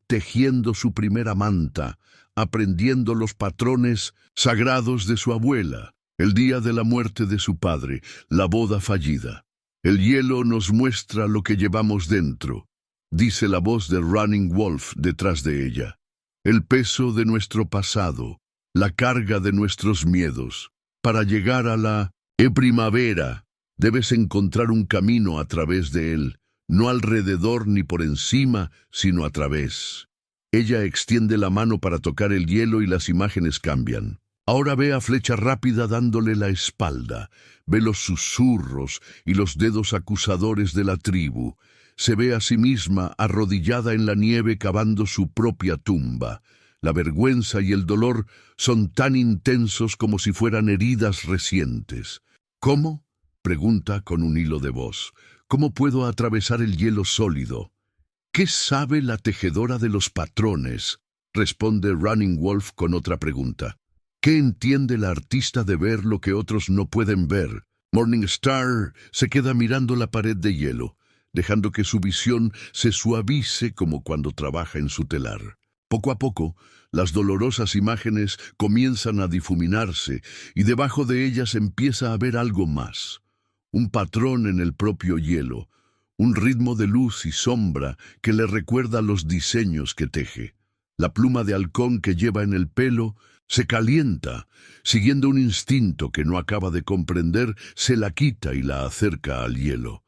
tejiendo su primera manta, aprendiendo los patrones sagrados de su abuela, el día de la muerte de su padre, la boda fallida. El hielo nos muestra lo que llevamos dentro, dice la voz de Running Wolf detrás de ella. El peso de nuestro pasado, la carga de nuestros miedos. Para llegar a la primavera, debes encontrar un camino a través de él, no alrededor ni por encima, sino a través. Ella extiende la mano para tocar el hielo y las imágenes cambian. Ahora ve a Flecha Rápida dándole la espalda, ve los susurros y los dedos acusadores de la tribu. Se ve a sí misma arrodillada en la nieve cavando su propia tumba. La vergüenza y el dolor son tan intensos como si fueran heridas recientes. ¿Cómo?, pregunta con un hilo de voz. ¿Cómo puedo atravesar el hielo sólido? ¿Qué sabe la tejedora de los patrones?, responde Running Wolf con otra pregunta. ¿Qué entiende la artista de ver lo que otros no pueden ver? Morningstar se queda mirando la pared de hielo, dejando que su visión se suavice como cuando trabaja en su telar. Poco a poco, las dolorosas imágenes comienzan a difuminarse y debajo de ellas empieza a ver algo más. Un patrón en el propio hielo, un ritmo de luz y sombra que le recuerda los diseños que teje. La pluma de halcón que lleva en el pelo se calienta, siguiendo un instinto que no acaba de comprender, se la quita y la acerca al hielo.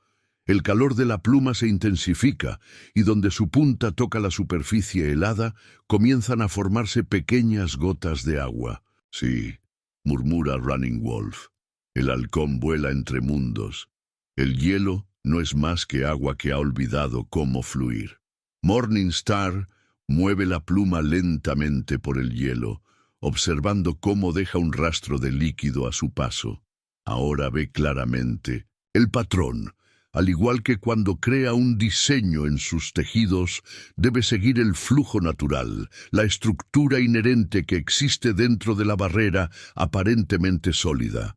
El calor de la pluma se intensifica y donde su punta toca la superficie helada, comienzan a formarse pequeñas gotas de agua. Sí, murmura Running Wolf. El halcón vuela entre mundos. El hielo no es más que agua que ha olvidado cómo fluir. Morningstar mueve la pluma lentamente por el hielo, observando cómo deja un rastro de líquido a su paso. Ahora ve claramente el patrón. Al igual que cuando crea un diseño en sus tejidos, debe seguir el flujo natural, la estructura inherente que existe dentro de la barrera aparentemente sólida.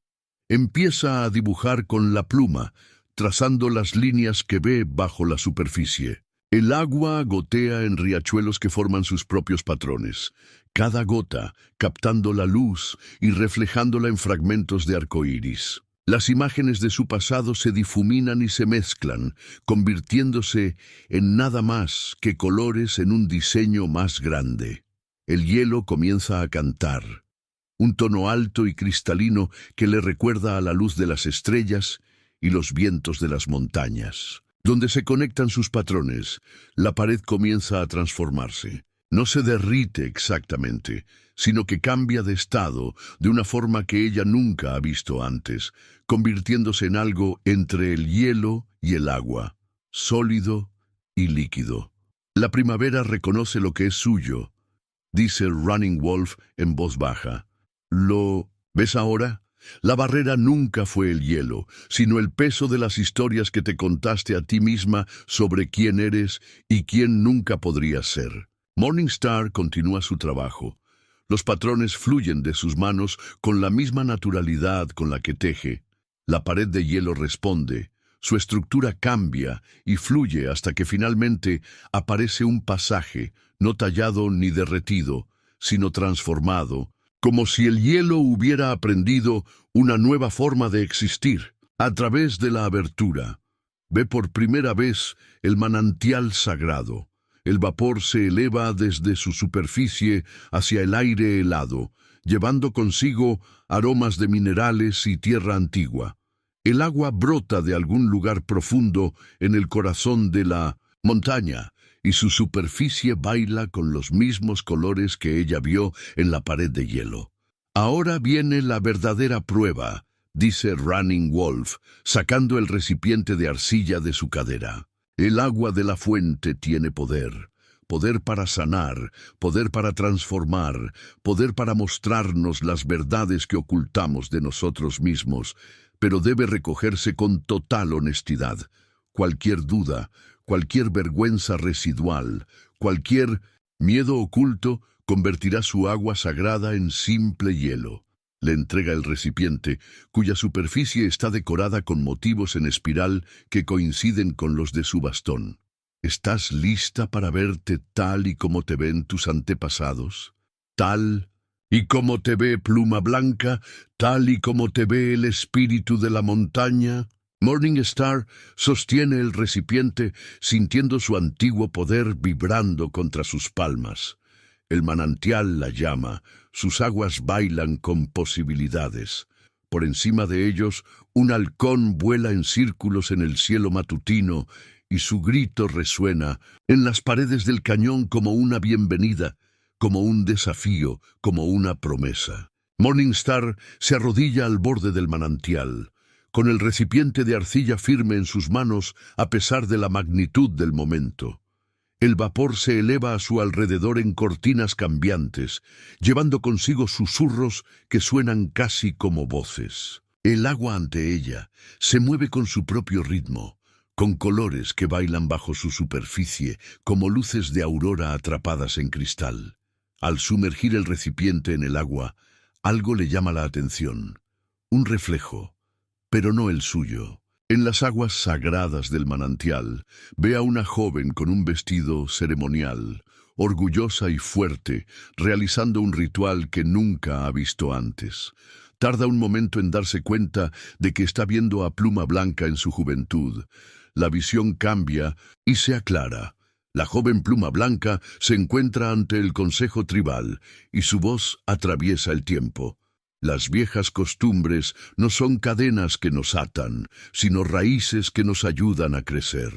Empieza a dibujar con la pluma, trazando las líneas que ve bajo la superficie. El agua gotea en riachuelos que forman sus propios patrones, cada gota captando la luz y reflejándola en fragmentos de arcoíris. Las imágenes de su pasado se difuminan y se mezclan, convirtiéndose en nada más que colores en un diseño más grande. El hielo comienza a cantar, un tono alto y cristalino que le recuerda a la luz de las estrellas y los vientos de las montañas. Donde se conectan sus patrones, la pared comienza a transformarse. No se derrite exactamente, sino que cambia de estado de una forma que ella nunca ha visto antes, convirtiéndose en algo entre el hielo y el agua, sólido y líquido. La primavera reconoce lo que es suyo, dice Running Wolf en voz baja. ¿Lo ves ahora? La barrera nunca fue el hielo, sino el peso de las historias que te contaste a ti misma sobre quién eres y quién nunca podrías ser. Morningstar continúa su trabajo. Los patrones fluyen de sus manos con la misma naturalidad con la que teje. La pared de hielo responde, su estructura cambia y fluye hasta que finalmente aparece un pasaje, no tallado ni derretido, sino transformado, como si el hielo hubiera aprendido una nueva forma de existir. A través de la abertura, ve por primera vez el manantial sagrado. El vapor se eleva desde su superficie hacia el aire helado, llevando consigo aromas de minerales y tierra antigua. El agua brota de algún lugar profundo en el corazón de la montaña, y su superficie baila con los mismos colores que ella vio en la pared de hielo. Ahora viene la verdadera prueba, dice Running Wolf, sacando el recipiente de arcilla de su cadera. El agua de la fuente tiene poder. Poder para sanar, poder para transformar, poder para mostrarnos las verdades que ocultamos de nosotros mismos, pero debe recogerse con total honestidad. Cualquier duda, cualquier vergüenza residual, cualquier Miedo oculto convertirá su agua sagrada en simple hielo. Le entrega el recipiente, cuya superficie está decorada con motivos en espiral que coinciden con los de su bastón. ¿Estás lista para verte tal y como te ven tus antepasados? Tal y como te ve Pluma Blanca, tal y como te ve el espíritu de la montaña. Morningstar sostiene el recipiente sintiendo su antiguo poder vibrando contra sus palmas. El manantial la llama, sus aguas bailan con posibilidades. Por encima de ellos, un halcón vuela en círculos en el cielo matutino y su grito resuena en las paredes del cañón como una bienvenida, como un desafío, como una promesa. Morningstar se arrodilla al borde del manantial, con el recipiente de arcilla firme en sus manos a pesar de la magnitud del momento. El vapor se eleva a su alrededor en cortinas cambiantes, llevando consigo susurros que suenan casi como voces. El agua ante ella se mueve con su propio ritmo, con colores que bailan bajo su superficie como luces de aurora atrapadas en cristal. Al sumergir el recipiente en el agua, algo le llama la atención. Un reflejo, pero no el suyo. En las aguas sagradas del manantial, ve a una joven con un vestido ceremonial, orgullosa y fuerte, realizando un ritual que nunca ha visto antes. Tarda un momento en darse cuenta de que está viendo a Pluma Blanca en su juventud. La visión cambia y se aclara. La joven Pluma Blanca se encuentra ante el consejo tribal y su voz atraviesa el tiempo. Las viejas costumbres no son cadenas que nos atan, sino raíces que nos ayudan a crecer.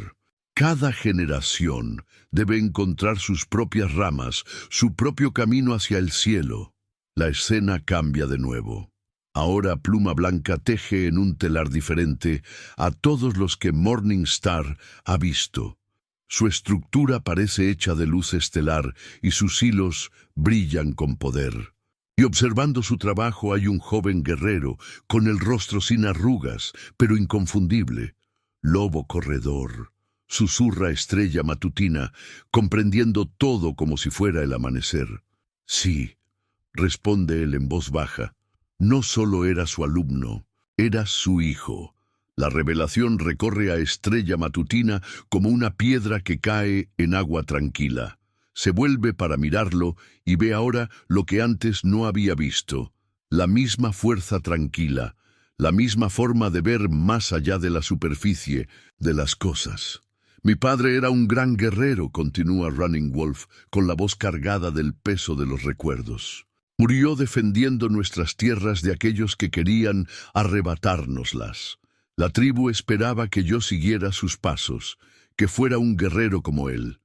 Cada generación debe encontrar sus propias ramas, su propio camino hacia el cielo. La escena cambia de nuevo. Ahora Pluma Blanca teje en un telar diferente a todos los que Morningstar ha visto. Su estructura parece hecha de luz estelar y sus hilos brillan con poder. Y observando su trabajo hay un joven guerrero, con el rostro sin arrugas, pero inconfundible. Lobo corredor, susurra estrella matutina, comprendiendo todo como si fuera el amanecer. Sí, responde él en voz baja, no solo era su alumno, era su hijo. La revelación recorre a estrella matutina como una piedra que cae en agua tranquila. Se vuelve para mirarlo y ve ahora lo que antes no había visto. La misma fuerza tranquila, la misma forma de ver más allá de la superficie de las cosas. Mi padre era un gran guerrero, continúa Running Wolf, con la voz cargada del peso de los recuerdos. Murió defendiendo nuestras tierras de aquellos que querían arrebatárnoslas. La tribu esperaba que yo siguiera sus pasos, que fuera un guerrero como él.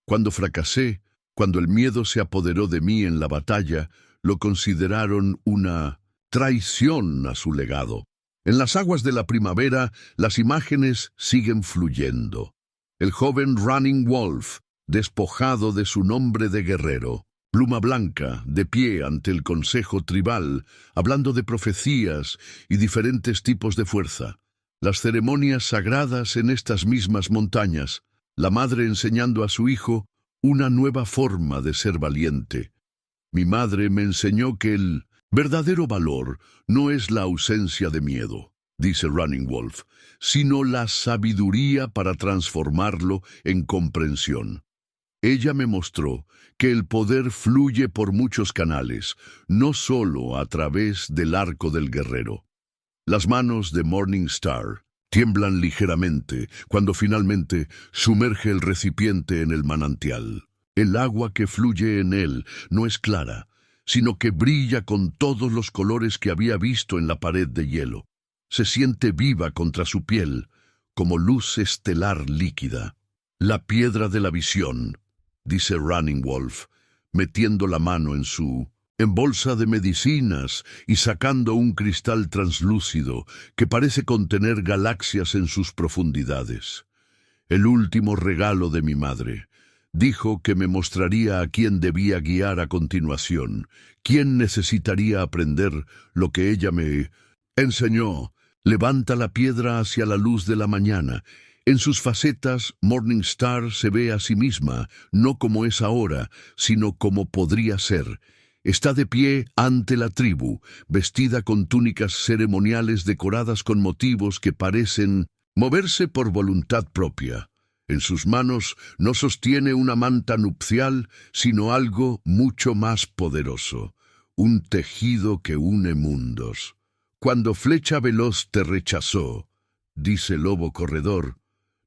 Cuando fracasé, cuando el miedo se apoderó de mí en la batalla, lo consideraron una traición a su legado. En las aguas de la primavera, las imágenes siguen fluyendo. El joven Running Wolf, despojado de su nombre de guerrero. Pluma Blanca, de pie ante el consejo tribal, hablando de profecías y diferentes tipos de fuerza. Las ceremonias sagradas en estas mismas montañas. La madre enseñando a su hijo una nueva forma de ser valiente. Mi madre me enseñó que el verdadero valor no es la ausencia de miedo, dice Running Wolf, sino la sabiduría para transformarlo en comprensión. Ella me mostró que el poder fluye por muchos canales, no solo a través del arco del guerrero. Las manos de Morningstar tiemblan ligeramente cuando finalmente sumerge el recipiente en el manantial. El agua que fluye en él no es clara, sino que brilla con todos los colores que había visto en la pared de hielo. Se siente viva contra su piel, como luz estelar líquida. La piedra de la visión, dice Running Wolf, metiendo la mano en su bolsa de medicinas y sacando un cristal translúcido que parece contener galaxias en sus profundidades. El último regalo de mi madre. Dijo que me mostraría a quién debía guiar a continuación, quién necesitaría aprender lo que ella me enseñó. Levanta la piedra hacia la luz de la mañana. En sus facetas, Morningstar se ve a sí misma, no como es ahora, sino como podría ser. Está de pie ante la tribu, vestida con túnicas ceremoniales decoradas con motivos que parecen moverse por voluntad propia. En sus manos no sostiene una manta nupcial, sino algo mucho más poderoso, un tejido que une mundos. Cuando Flecha Veloz te rechazó, dice Lobo Corredor,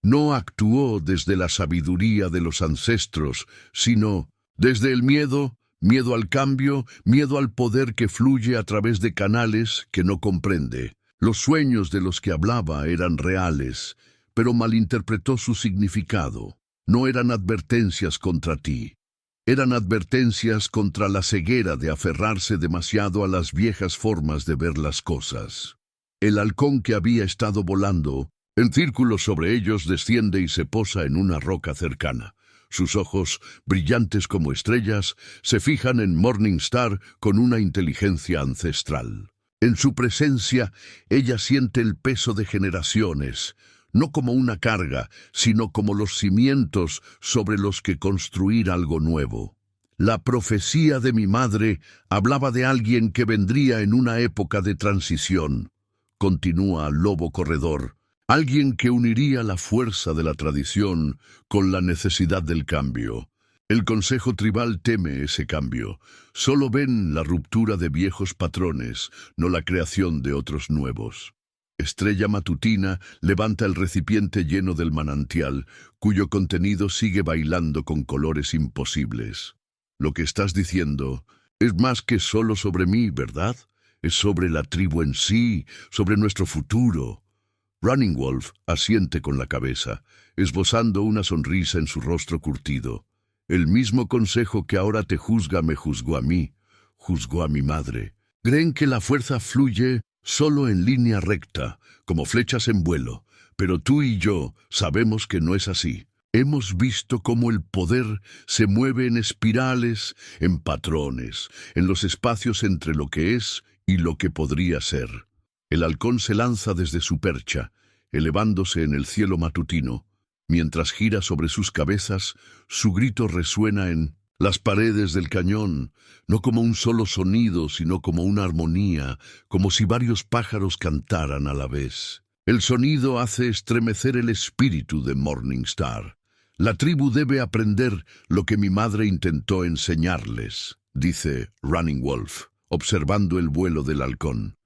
no actuó desde la sabiduría de los ancestros, sino desde el miedo, miedo al cambio, miedo al poder que fluye a través de canales que no comprende. Los sueños de los que hablaba eran reales, pero malinterpretó su significado. No eran advertencias contra ti. Eran advertencias contra la ceguera de aferrarse demasiado a las viejas formas de ver las cosas. El halcón que había estado volando, en círculos sobre ellos, desciende y se posa en una roca cercana. Sus ojos, brillantes como estrellas, se fijan en Morningstar con una inteligencia ancestral. En su presencia, ella siente el peso de generaciones, no como una carga, sino como los cimientos sobre los que construir algo nuevo. La profecía de mi madre hablaba de alguien que vendría en una época de transición, continúa Lobo Corredor, alguien que uniría la fuerza de la tradición con la necesidad del cambio. El Consejo Tribal teme ese cambio. Solo ven la ruptura de viejos patrones, no la creación de otros nuevos. Estrella Matutina levanta el recipiente lleno del manantial, cuyo contenido sigue bailando con colores imposibles. Lo que estás diciendo es más que solo sobre mí, ¿verdad? Es sobre la tribu en sí, sobre nuestro futuro. Running Wolf asiente con la cabeza, esbozando una sonrisa en su rostro curtido. El mismo consejo que ahora te juzga me juzgó a mí, juzgó a mi madre. Creen que la fuerza fluye solo en línea recta, como flechas en vuelo, pero tú y yo sabemos que no es así. Hemos visto cómo el poder se mueve en espirales, en patrones, en los espacios entre lo que es y lo que podría ser. El halcón se lanza desde su percha, elevándose en el cielo matutino. Mientras gira sobre sus cabezas, su grito resuena en las paredes del cañón, no como un solo sonido, sino como una armonía, como si varios pájaros cantaran a la vez. El sonido hace estremecer el espíritu de Morningstar. La tribu debe aprender lo que mi madre intentó enseñarles, dice Running Wolf, observando el vuelo del halcón.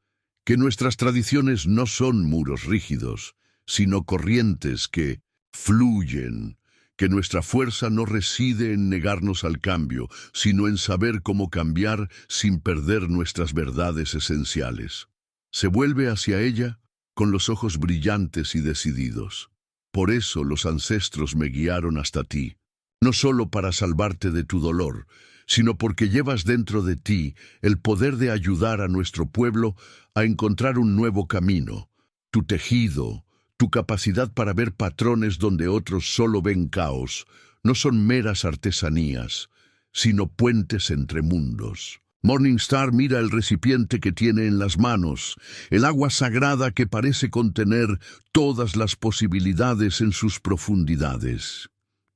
Que nuestras tradiciones no son muros rígidos, sino corrientes que fluyen, que nuestra fuerza no reside en negarnos al cambio, sino en saber cómo cambiar sin perder nuestras verdades esenciales. Se vuelve hacia ella con los ojos brillantes y decididos. Por eso los ancestros me guiaron hasta ti, no solo para salvarte de tu dolor, sino porque llevas dentro de ti el poder de ayudar a nuestro pueblo a encontrar un nuevo camino. Tu tejido, tu capacidad para ver patrones donde otros solo ven caos, no son meras artesanías, sino puentes entre mundos. Morningstar mira el recipiente que tiene en las manos, el agua sagrada que parece contener todas las posibilidades en sus profundidades.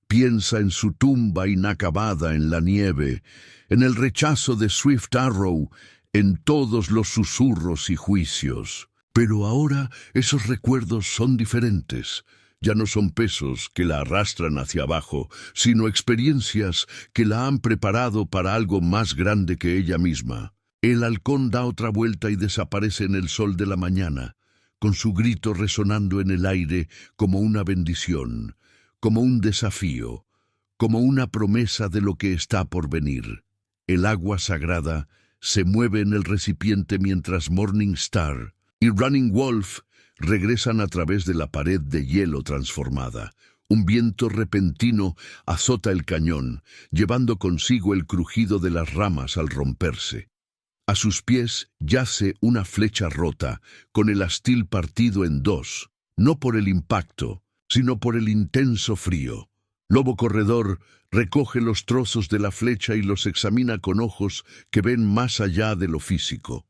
Piensa en su tumba inacabada en la nieve, en el rechazo de Swift Arrow, en todos los susurros y juicios. Pero ahora esos recuerdos son diferentes. Ya no son pesos que la arrastran hacia abajo, sino experiencias que la han preparado para algo más grande que ella misma. El halcón da otra vuelta y desaparece en el sol de la mañana, con su grito resonando en el aire como una bendición, como un desafío, como una promesa de lo que está por venir. El agua sagrada se mueve en el recipiente mientras Morningstar y Running Wolf regresan a través de la pared de hielo transformada. Un viento repentino azota el cañón, llevando consigo el crujido de las ramas al romperse. A sus pies yace una flecha rota, con el astil partido en dos, no por el impacto, sino por el intenso frío. Lobo Corredor recoge los trozos de la flecha y los examina con ojos que ven más allá de lo físico.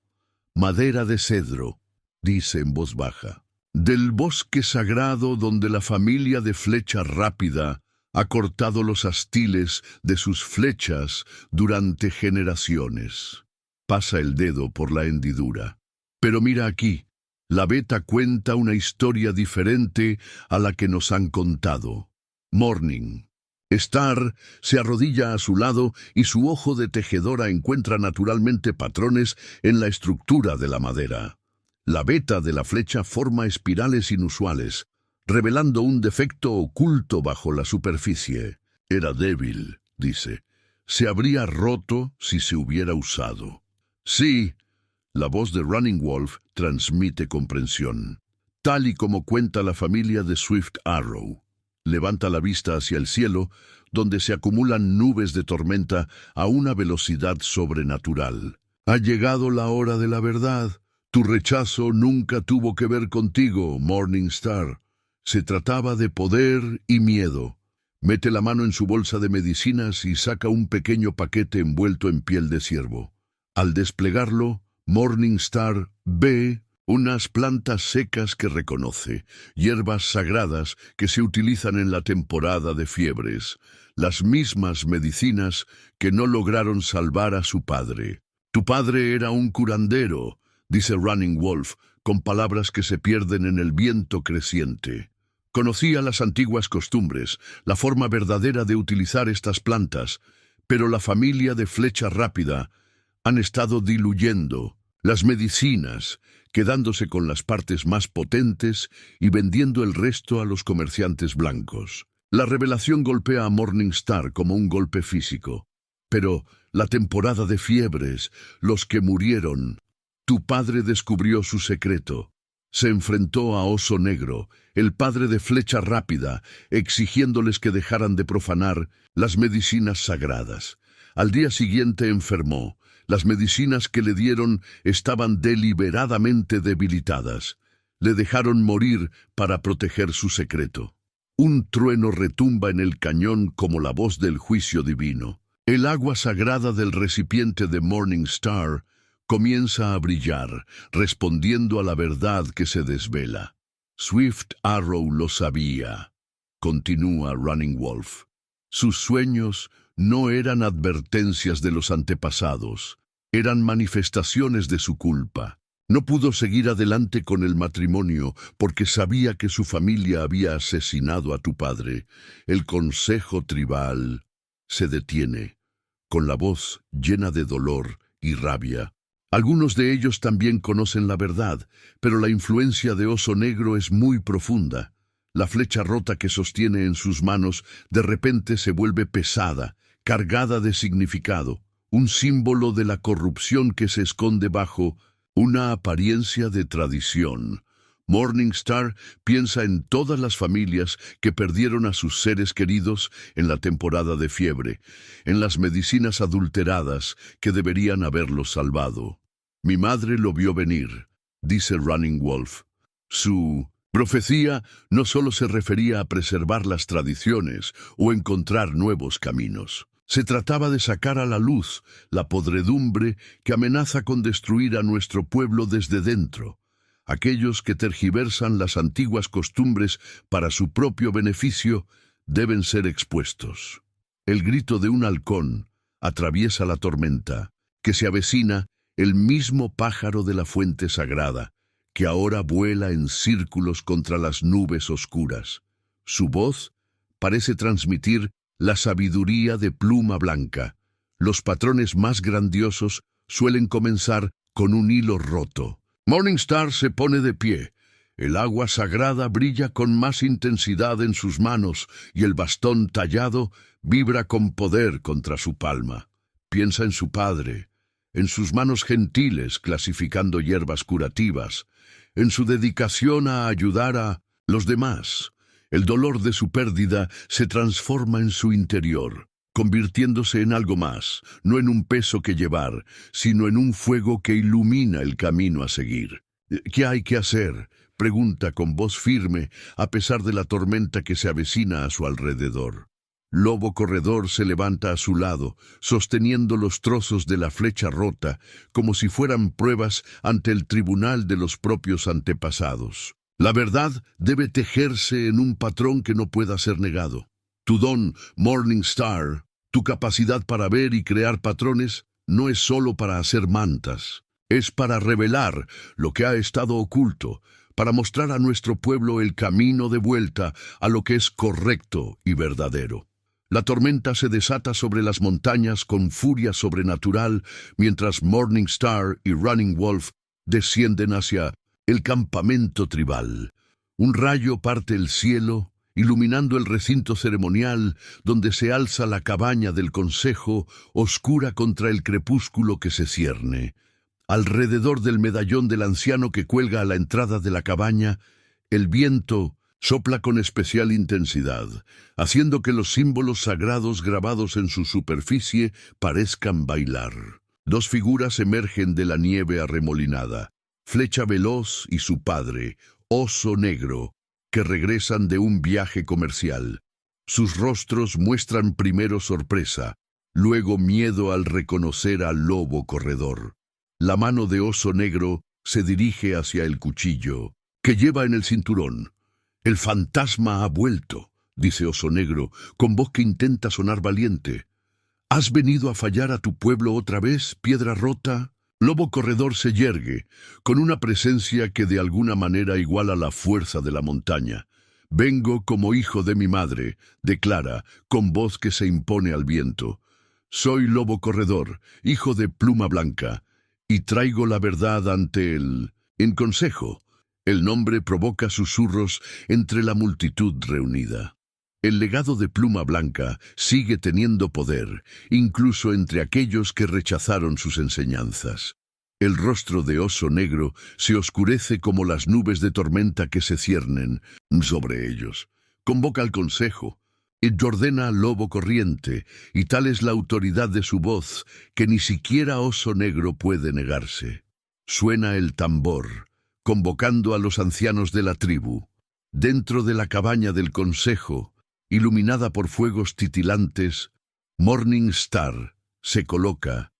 Madera de cedro, dice en voz baja. del bosque sagrado donde la familia de Flecha Rápida ha cortado los astiles de sus flechas durante generaciones. Pasa el dedo por la hendidura. Pero mira aquí, la beta cuenta una historia diferente a la que nos han contado. Morning. Star se arrodilla a su lado y su ojo de tejedora encuentra naturalmente patrones en la estructura de la madera. La beta de la flecha forma espirales inusuales, revelando un defecto oculto bajo la superficie. Era débil, dice. Se habría roto si se hubiera usado. Sí, la voz de Running Wolf transmite comprensión. Tal y como cuenta la familia de Swift Arrow. Levanta la vista hacia el cielo, donde se acumulan nubes de tormenta a una velocidad sobrenatural. Ha llegado la hora de la verdad. Tu rechazo nunca tuvo que ver contigo, Morning Star. Se trataba de poder y miedo. Mete la mano en su bolsa de medicinas y saca un pequeño paquete envuelto en piel de ciervo. Al desplegarlo, Morning Star ve unas plantas secas que reconoce, hierbas sagradas que se utilizan en la temporada de fiebres, las mismas medicinas que no lograron salvar a su padre. Tu padre era un curandero, dice Running Wolf, con palabras que se pierden en el viento creciente. Conocía las antiguas costumbres, la forma verdadera de utilizar estas plantas, pero la familia de Flecha Rápida han estado diluyendo las medicinas, quedándose con las partes más potentes y vendiendo el resto a los comerciantes blancos. La revelación golpea a Morning Star como un golpe físico. Pero la temporada de fiebres, los que murieron, tu padre descubrió su secreto. Se enfrentó a Oso Negro, el padre de Flecha Rápida, exigiéndoles que dejaran de profanar las medicinas sagradas. Al día siguiente enfermó. Las medicinas que le dieron estaban deliberadamente debilitadas. Le dejaron morir para proteger su secreto. Un trueno retumba en el cañón como la voz del juicio divino. El agua sagrada del recipiente de Morning Star comienza a brillar, respondiendo a la verdad que se desvela. Swift Arrow lo sabía. Continúa Running Wolf. Sus sueños no eran advertencias de los antepasados, eran manifestaciones de su culpa. No pudo seguir adelante con el matrimonio porque sabía que su familia había asesinado a tu padre. El consejo tribal se detiene, con la voz llena de dolor y rabia. Algunos de ellos también conocen la verdad, pero la influencia de Oso Negro es muy profunda. La flecha rota que sostiene en sus manos de repente se vuelve pesada, cargada de significado, un símbolo de la corrupción que se esconde bajo una apariencia de tradición. Morning Star piensa en todas las familias que perdieron a sus seres queridos en la temporada de fiebre, en las medicinas adulteradas que deberían haberlos salvado. Mi madre lo vio venir, dice Running Wolf. Su profecía no solo se refería a preservar las tradiciones o encontrar nuevos caminos. Se trataba de sacar a la luz la podredumbre que amenaza con destruir a nuestro pueblo desde dentro. Aquellos que tergiversan las antiguas costumbres para su propio beneficio deben ser expuestos. El grito de un halcón atraviesa la tormenta, que se avecina el mismo pájaro de la fuente sagrada, que ahora vuela en círculos contra las nubes oscuras. Su voz parece transmitir la sabiduría de Pluma Blanca. Los patrones más grandiosos suelen comenzar con un hilo roto. Morning Star se pone de pie. El agua sagrada brilla con más intensidad en sus manos y el bastón tallado vibra con poder contra su palma. Piensa en su padre, en sus manos gentiles clasificando hierbas curativas, en su dedicación a ayudar a los demás. El dolor de su pérdida se transforma en su interior, convirtiéndose en algo más, no en un peso que llevar, sino en un fuego que ilumina el camino a seguir. ¿Qué hay que hacer?, pregunta con voz firme, a pesar de la tormenta que se avecina a su alrededor. Lobo Corredor se levanta a su lado, sosteniendo los trozos de la flecha rota, como si fueran pruebas ante el tribunal de los propios antepasados. La verdad debe tejerse en un patrón que no pueda ser negado. Tu don, Morning Star, tu capacidad para ver y crear patrones, no es solo para hacer mantas. Es para revelar lo que ha estado oculto, para mostrar a nuestro pueblo el camino de vuelta a lo que es correcto y verdadero. La tormenta se desata sobre las montañas con furia sobrenatural, mientras Morning Star y Running Wolf descienden hacia el campamento tribal. Un rayo parte el cielo, iluminando el recinto ceremonial donde se alza la cabaña del consejo, oscura contra el crepúsculo que se cierne. Alrededor del medallón del anciano que cuelga a la entrada de la cabaña, el viento sopla con especial intensidad, haciendo que los símbolos sagrados grabados en su superficie parezcan bailar. Dos figuras emergen de la nieve arremolinada, Flecha Veloz y su padre, Oso Negro, que regresan de un viaje comercial. Sus rostros muestran primero sorpresa, luego miedo al reconocer al lobo corredor. La mano de Oso Negro se dirige hacia el cuchillo, que lleva en el cinturón. «El fantasma ha vuelto», dice Oso Negro, con voz que intenta sonar valiente. «¿Has venido a fallar a tu pueblo otra vez, Piedra Rota?» Lobo Corredor se yergue, con una presencia que de alguna manera iguala la fuerza de la montaña. «Vengo como hijo de mi madre», declara, con voz que se impone al viento. «Soy Lobo Corredor, hijo de Pluma Blanca, y traigo la verdad ante en consejo». El nombre provoca susurros entre la multitud reunida. El legado de Pluma Blanca sigue teniendo poder, incluso entre aquellos que rechazaron sus enseñanzas. El rostro de Oso Negro se oscurece como las nubes de tormenta que se ciernen sobre ellos. Convoca al consejo y ordena al lobo corriente, y tal es la autoridad de su voz que ni siquiera Oso Negro puede negarse. Suena el tambor, convocando a los ancianos de la tribu. Dentro de la cabaña del consejo, iluminada por fuegos titilantes, Morning Star se coloca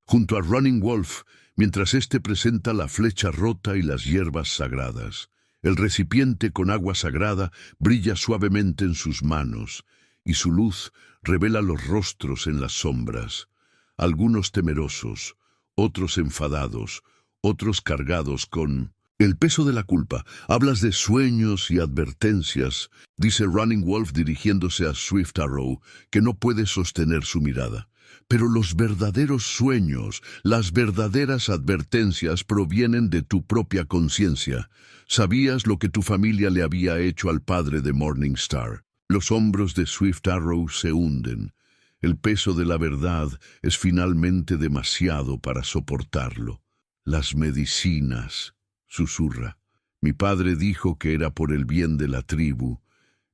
junto a Running Wolf mientras éste presenta la flecha rota y las hierbas sagradas. El recipiente con agua sagrada brilla suavemente en sus manos, y su luz revela los rostros en las sombras, algunos temerosos, otros enfadados, otros cargados con el peso de la culpa. «Hablas de sueños y advertencias», dice Running Wolf dirigiéndose a Swift Arrow, que no puede sostener su mirada. «Pero los verdaderos sueños, las verdaderas advertencias provienen de tu propia conciencia. ¿Sabías lo que tu familia le había hecho al padre de Morning Star?» Los hombros de Swift Arrow se hunden. El peso de la verdad es finalmente demasiado para soportarlo. «Las medicinas», susurra. «Mi padre dijo que era por el bien de la tribu,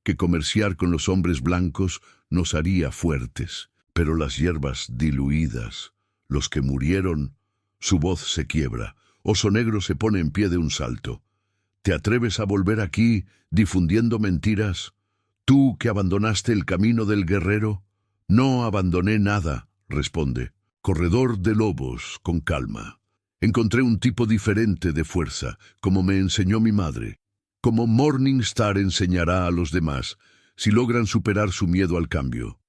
que comerciar con los hombres blancos nos haría fuertes. Pero las hierbas diluidas, los que murieron». Su voz se quiebra. Oso Negro se pone en pie de un salto. «¿Te atreves a volver aquí difundiendo mentiras? ¿Tú que abandonaste el camino del guerrero?» «No abandoné nada», responde. «Corredor de lobos, con calma. Encontré un tipo diferente de fuerza, como me enseñó mi madre, como Morning Star enseñará a los demás, si logran superar su miedo al cambio».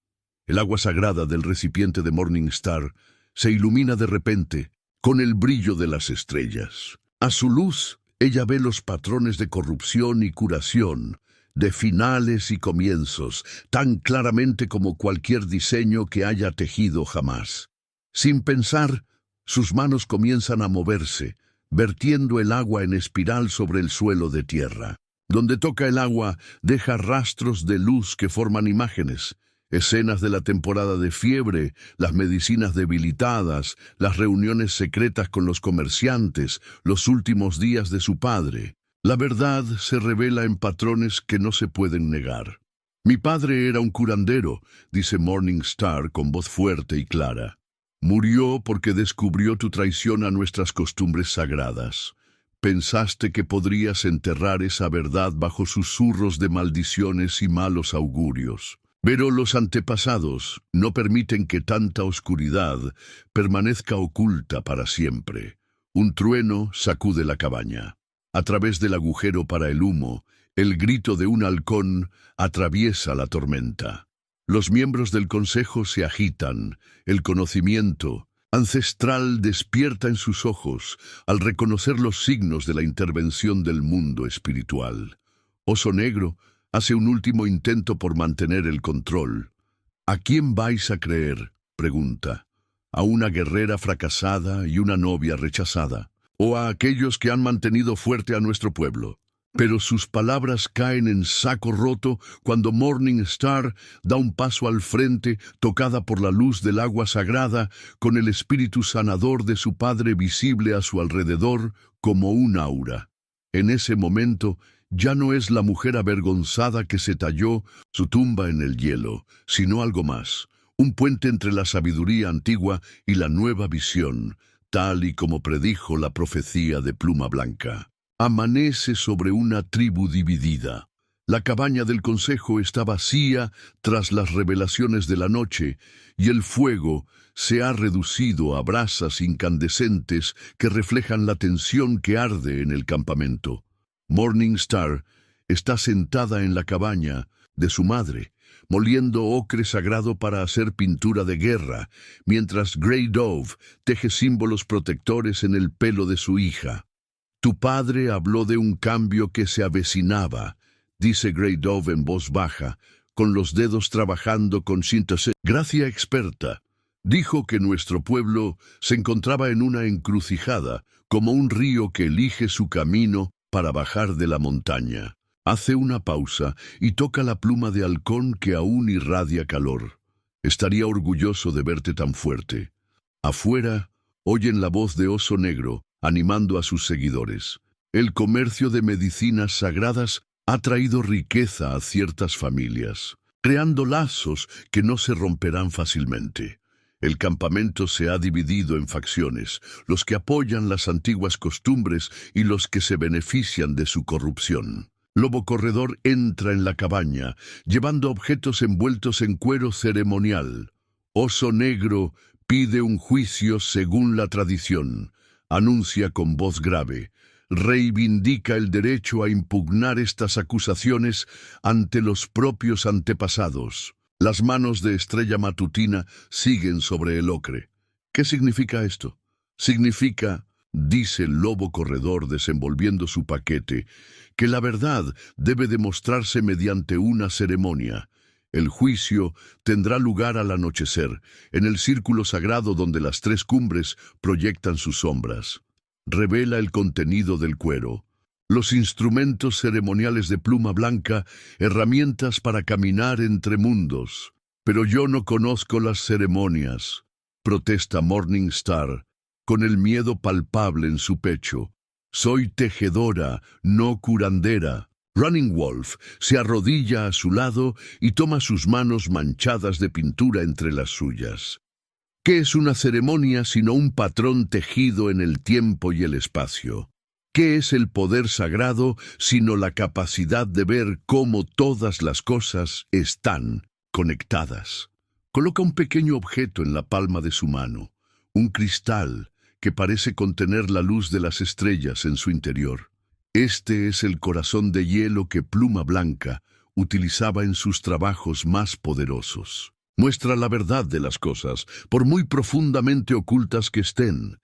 El agua sagrada del recipiente de Morning Star se ilumina de repente con el brillo de las estrellas. A su luz, ella ve los patrones de corrupción y curación, de finales y comienzos, tan claramente como cualquier diseño que haya tejido jamás. Sin pensar, sus manos comienzan a moverse, vertiendo el agua en espiral sobre el suelo de tierra. Donde toca el agua, deja rastros de luz que forman imágenes, escenas de la temporada de fiebre, las medicinas debilitadas, las reuniones secretas con los comerciantes, los últimos días de su padre. La verdad se revela en patrones que no se pueden negar. «Mi padre era un curandero», dice Morning Star con voz fuerte y clara. «Murió porque descubrió tu traición a nuestras costumbres sagradas. Pensaste que podrías enterrar esa verdad bajo susurros de maldiciones y malos augurios. Pero los antepasados no permiten que tanta oscuridad permanezca oculta para siempre». Un trueno sacude la cabaña. A través del agujero para el humo, el grito de un halcón atraviesa la tormenta. Los miembros del consejo se agitan, el conocimiento ancestral despierta en sus ojos al reconocer los signos de la intervención del mundo espiritual. Oso Negro hace un último intento por mantener el control. ¿A quién vais a creer?, pregunta. ¿A una guerrera fracasada y una novia rechazada? ¿O a aquellos que han mantenido fuerte a nuestro pueblo? Pero sus palabras caen en saco roto cuando Morning Star da un paso al frente, tocada por la luz del agua sagrada, con el espíritu sanador de su padre visible a su alrededor como un aura. En ese momento, ya no es la mujer avergonzada que se talló su tumba en el hielo, sino algo más, un puente entre la sabiduría antigua y la nueva visión, tal y como predijo la profecía de Pluma Blanca. Amanece sobre una tribu dividida. La cabaña del consejo está vacía tras las revelaciones de la noche, y el fuego se ha reducido a brasas incandescentes que reflejan la tensión que arde en el campamento. Morning Star está sentada en la cabaña de su madre, moliendo ocre sagrado para hacer pintura de guerra, mientras Grey Dove teje símbolos protectores en el pelo de su hija. Tu padre habló de un cambio que se avecinaba, dice Grey Dove en voz baja, con los dedos trabajando con síntesis. Gracia experta, dijo que nuestro pueblo se encontraba en una encrucijada, como un río que elige su camino para bajar de la montaña. Hace una pausa y toca la pluma de halcón que aún irradia calor. Estaría orgulloso de verte tan fuerte. Afuera, oyen la voz de Oso Negro, animando a sus seguidores. El comercio de medicinas sagradas ha traído riqueza a ciertas familias, creando lazos que no se romperán fácilmente. El campamento se ha dividido en facciones, los que apoyan las antiguas costumbres y los que se benefician de su corrupción. Lobo Corredor entra en la cabaña, llevando objetos envueltos en cuero ceremonial. Oso Negro pide un juicio según la tradición. Anuncia con voz grave, reivindica el derecho a impugnar estas acusaciones ante los propios antepasados. Las manos de Estrella Matutina siguen sobre el ocre. ¿Qué significa esto? Significa, dice el Lobo Corredor desenvolviendo su paquete, que la verdad debe demostrarse mediante una ceremonia. El juicio tendrá lugar al anochecer, en el círculo sagrado donde las tres cumbres proyectan sus sombras. Revela el contenido del cuero. Los instrumentos ceremoniales de Pluma Blanca, herramientas para caminar entre mundos. Pero yo no conozco las ceremonias, protesta Morning Star, con el miedo palpable en su pecho. Soy tejedora, no curandera. Running Wolf se arrodilla a su lado y toma sus manos manchadas de pintura entre las suyas. ¿Qué es una ceremonia sino un patrón tejido en el tiempo y el espacio? ¿Qué es el poder sagrado sino la capacidad de ver cómo todas las cosas están conectadas? Coloca un pequeño objeto en la palma de su mano, un cristal que parece contener la luz de las estrellas en su interior. Este es el corazón de hielo que Pluma Blanca utilizaba en sus trabajos más poderosos. Muestra la verdad de las cosas, por muy profundamente ocultas que estén.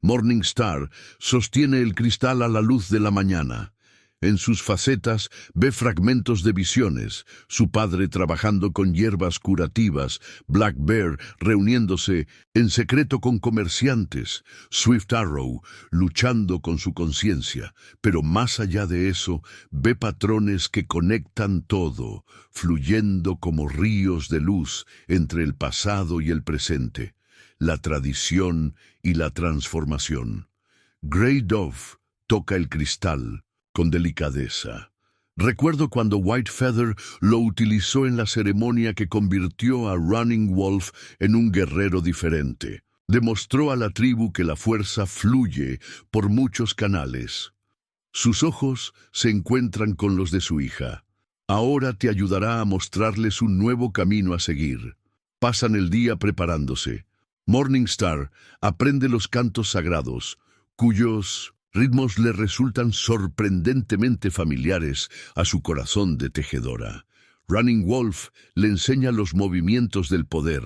Morning Star sostiene el cristal a la luz de la mañana. En sus facetas ve fragmentos de visiones, su padre trabajando con hierbas curativas, Black Bear reuniéndose en secreto con comerciantes, Swift Arrow luchando con su conciencia, pero más allá de eso, ve patrones que conectan todo, fluyendo como ríos de luz entre el pasado y el presente, la tradición y la transformación. Grey Dove toca el cristal con delicadeza. Recuerdo cuando White Feather lo utilizó en la ceremonia que convirtió a Running Wolf en un guerrero diferente. Demostró a la tribu que la fuerza fluye por muchos canales. Sus ojos se encuentran con los de su hija. Ahora te ayudará a mostrarles un nuevo camino a seguir. Pasan el día preparándose. Morning Star aprende los cantos sagrados, cuyos Ritmos le resultan sorprendentemente familiares a su corazón de tejedora. Running Wolf le enseña los movimientos del poder,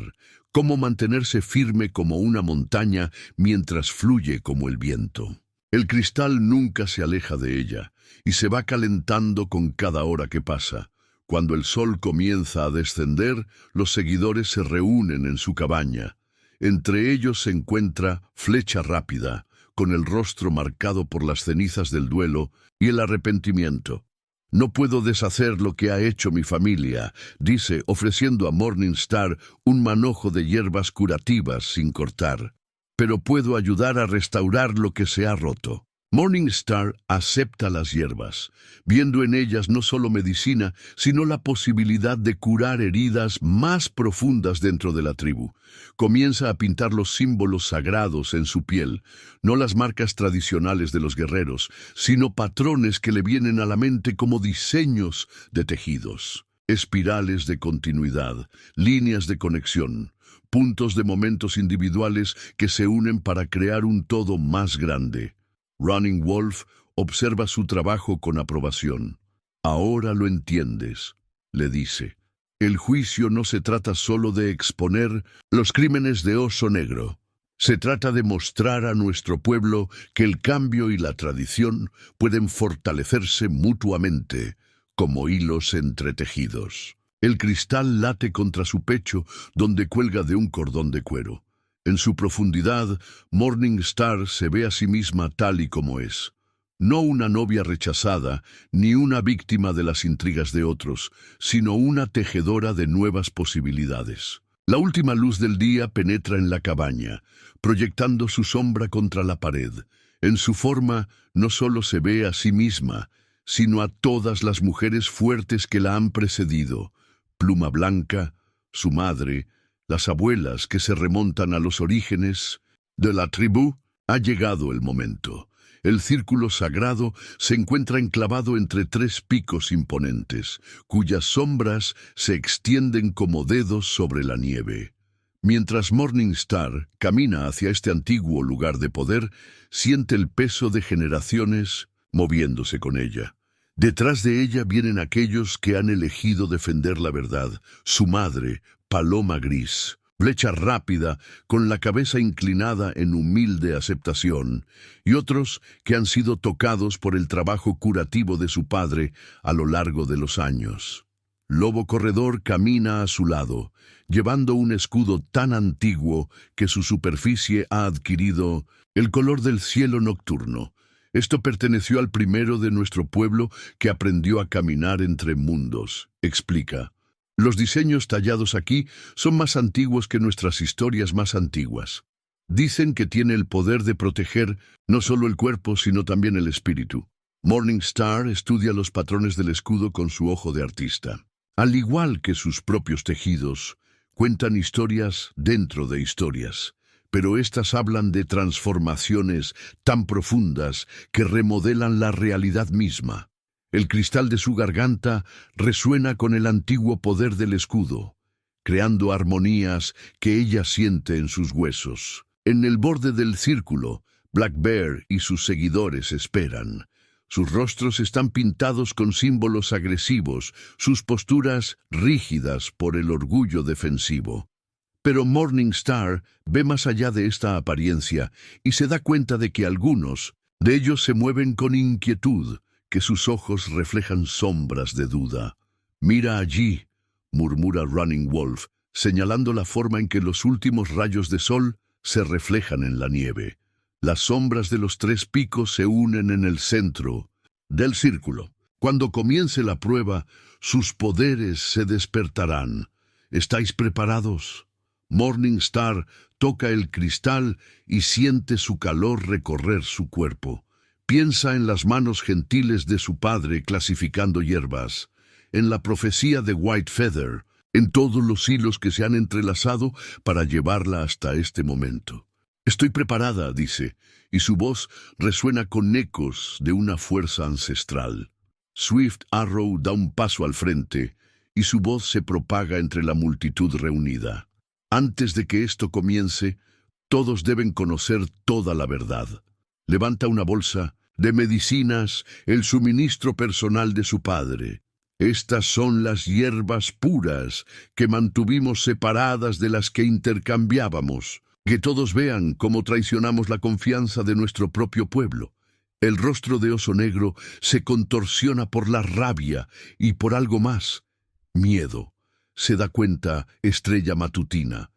cómo mantenerse firme como una montaña mientras fluye como el viento. El cristal nunca se aleja de ella y se va calentando con cada hora que pasa. Cuando el sol comienza a descender, los seguidores se reúnen en su cabaña. Entre ellos se encuentra Flecha Rápida, con el rostro marcado por las cenizas del duelo y el arrepentimiento. «No puedo deshacer lo que ha hecho mi familia», dice, ofreciendo a Morningstar un manojo de hierbas curativas sin cortar. «Pero puedo ayudar a restaurar lo que se ha roto». Morningstar acepta las hierbas, viendo en ellas no solo medicina, sino la posibilidad de curar heridas más profundas dentro de la tribu. Comienza a pintar los símbolos sagrados en su piel, no las marcas tradicionales de los guerreros, sino patrones que le vienen a la mente como diseños de tejidos. Espirales de continuidad, líneas de conexión, puntos de momentos individuales que se unen para crear un todo más grande. Running Wolf observa su trabajo con aprobación. «Ahora lo entiendes», le dice. «El juicio no se trata solo de exponer los crímenes de Oso Negro. Se trata de mostrar a nuestro pueblo que el cambio y la tradición pueden fortalecerse mutuamente, como hilos entretejidos». El cristal late contra su pecho, donde cuelga de un cordón de cuero. En su profundidad, Morningstar se ve a sí misma tal y como es. No una novia rechazada, ni una víctima de las intrigas de otros, sino una tejedora de nuevas posibilidades. La última luz del día penetra en la cabaña, proyectando su sombra contra la pared. En su forma, no solo se ve a sí misma, sino a todas las mujeres fuertes que la han precedido. Pluma Blanca, su madre, las abuelas que se remontan a los orígenes de la tribu. Ha llegado el momento. El círculo sagrado se encuentra enclavado entre tres picos imponentes, cuyas sombras se extienden como dedos sobre la nieve. Mientras Morningstar camina hacia este antiguo lugar de poder, siente el peso de generaciones moviéndose con ella. Detrás de ella vienen aquellos que han elegido defender la verdad, su madre, Paloma Gris, Flecha Rápida, con la cabeza inclinada en humilde aceptación, y otros que han sido tocados por el trabajo curativo de su padre a lo largo de los años. Lobo Corredor camina a su lado, llevando un escudo tan antiguo que su superficie ha adquirido el color del cielo nocturno. Esto perteneció al primero de nuestro pueblo que aprendió a caminar entre mundos, explica. Los diseños tallados aquí son más antiguos que nuestras historias más antiguas. Dicen que tiene el poder de proteger no solo el cuerpo, sino también el espíritu. Morningstar estudia los patrones del escudo con su ojo de artista. Al igual que sus propios tejidos, cuentan historias dentro de historias, pero estas hablan de transformaciones tan profundas que remodelan la realidad misma. El cristal de su garganta resuena con el antiguo poder del escudo, creando armonías que ella siente en sus huesos. En el borde del círculo, Black Bear y sus seguidores esperan. Sus rostros están pintados con símbolos agresivos, sus posturas rígidas por el orgullo defensivo. Pero Morningstar ve más allá de esta apariencia y se da cuenta de que algunos de ellos se mueven con inquietud, que sus ojos reflejan sombras de duda. «Mira allí», murmura Running Wolf, señalando la forma en que los últimos rayos de sol se reflejan en la nieve. Las sombras de los tres picos se unen en el centro del círculo. Cuando comience la prueba, sus poderes se despertarán. ¿Estáis preparados? Morningstar toca el cristal y siente su calor recorrer su cuerpo. Piensa en las manos gentiles de su padre clasificando hierbas, en la profecía de White Feather, en todos los hilos que se han entrelazado para llevarla hasta este momento. «Estoy preparada», dice, y su voz resuena con ecos de una fuerza ancestral. Swift Arrow da un paso al frente, y su voz se propaga entre la multitud reunida. «Antes de que esto comience, todos deben conocer toda la verdad». Levanta una bolsa de medicinas, el suministro personal de su padre. Estas son las hierbas puras que mantuvimos separadas de las que intercambiábamos. Que todos vean cómo traicionamos la confianza de nuestro propio pueblo. El rostro de Oso Negro se contorsiona por la rabia y por algo más. Miedo. Se da cuenta Estrella Matutina.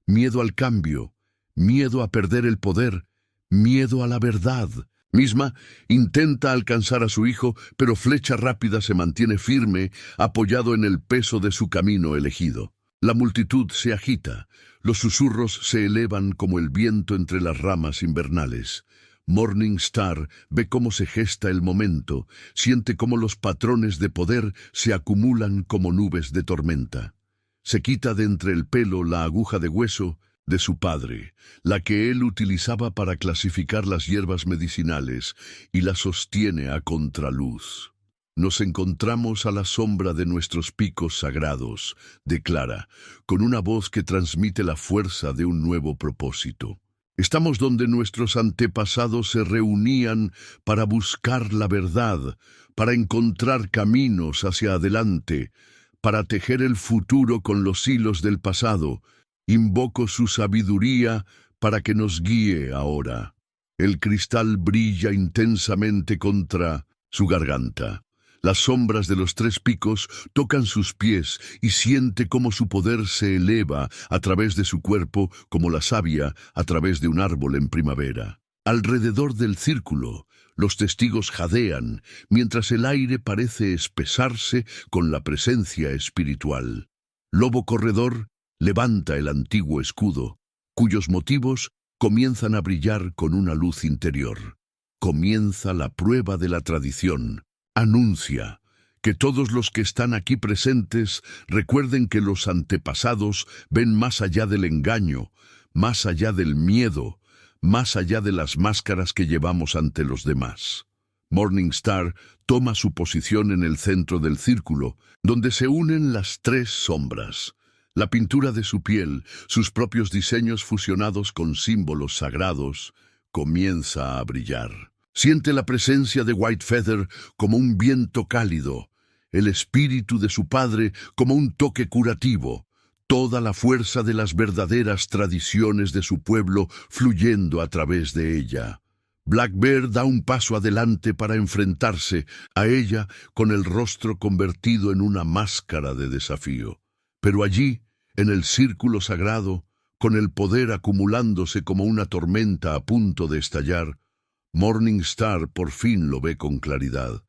Miedo al cambio, miedo a perder el poder, miedo a la verdad. Misma intenta alcanzar a su hijo, pero Flecha Rápida se mantiene firme, apoyado en el peso de su camino elegido. La multitud se agita, los susurros se elevan como el viento entre las ramas invernales. Morning Star ve cómo se gesta el momento, siente cómo los patrones de poder se acumulan como nubes de tormenta. Se quita de entre el pelo la aguja de hueso de su padre, la que él utilizaba para clasificar las hierbas medicinales, y la sostiene a contraluz. Nos encontramos a la sombra de nuestros picos sagrados, declara, con una voz que transmite la fuerza de un nuevo propósito. Estamos donde nuestros antepasados se reunían para buscar la verdad, para encontrar caminos hacia adelante, para tejer el futuro con los hilos del pasado. Invoco su sabiduría para que nos guíe ahora. El cristal brilla intensamente contra su garganta. Las sombras de los tres picos tocan sus pies y siente cómo su poder se eleva a través de su cuerpo como la savia a través de un árbol en primavera. Alrededor del círculo, los testigos jadean, mientras el aire parece espesarse con la presencia espiritual. Lobo Corredor levanta el antiguo escudo, cuyos motivos comienzan a brillar con una luz interior. Comienza la prueba de la tradición. Anuncia que todos los que están aquí presentes recuerden que los antepasados ven más allá del engaño, más allá del miedo, más allá de las máscaras que llevamos ante los demás. Morning Star toma su posición en el centro del círculo, donde se unen las tres sombras. La pintura de su piel, sus propios diseños fusionados con símbolos sagrados, comienza a brillar. Siente la presencia de Whitefeather como un viento cálido, el espíritu de su padre como un toque curativo, toda la fuerza de las verdaderas tradiciones de su pueblo fluyendo a través de ella. Black Bear da un paso adelante para enfrentarse a ella con el rostro convertido en una máscara de desafío. Pero allí, en el círculo sagrado, con el poder acumulándose como una tormenta a punto de estallar, Morning Star por fin lo ve con claridad,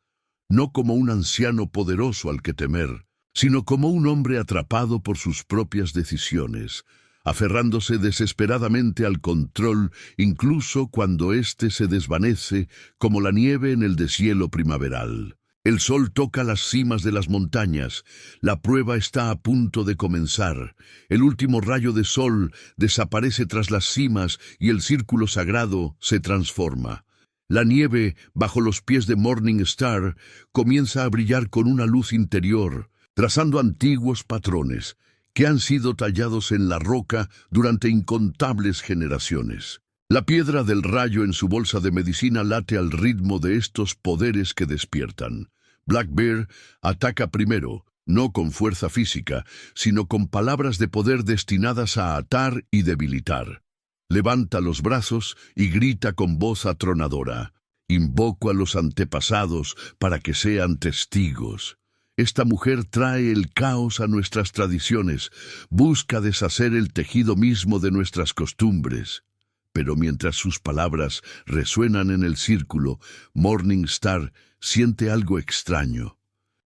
no como un anciano poderoso al que temer, sino como un hombre atrapado por sus propias decisiones, aferrándose desesperadamente al control incluso cuando éste se desvanece como la nieve en el deshielo primaveral. El sol toca las cimas de las montañas, la prueba está a punto de comenzar, el último rayo de sol desaparece tras las cimas y el círculo sagrado se transforma. La nieve bajo los pies de Morning Star comienza a brillar con una luz interior, trazando antiguos patrones que han sido tallados en la roca durante incontables generaciones. La piedra del rayo en su bolsa de medicina late al ritmo de estos poderes que despiertan. Black Bear ataca primero, no con fuerza física, sino con palabras de poder destinadas a atar y debilitar. Levanta los brazos y grita con voz atronadora: «Invoco a los antepasados para que sean testigos». Esta mujer trae el caos a nuestras tradiciones, busca deshacer el tejido mismo de nuestras costumbres. Pero mientras sus palabras resuenan en el círculo, Morning Star siente algo extraño.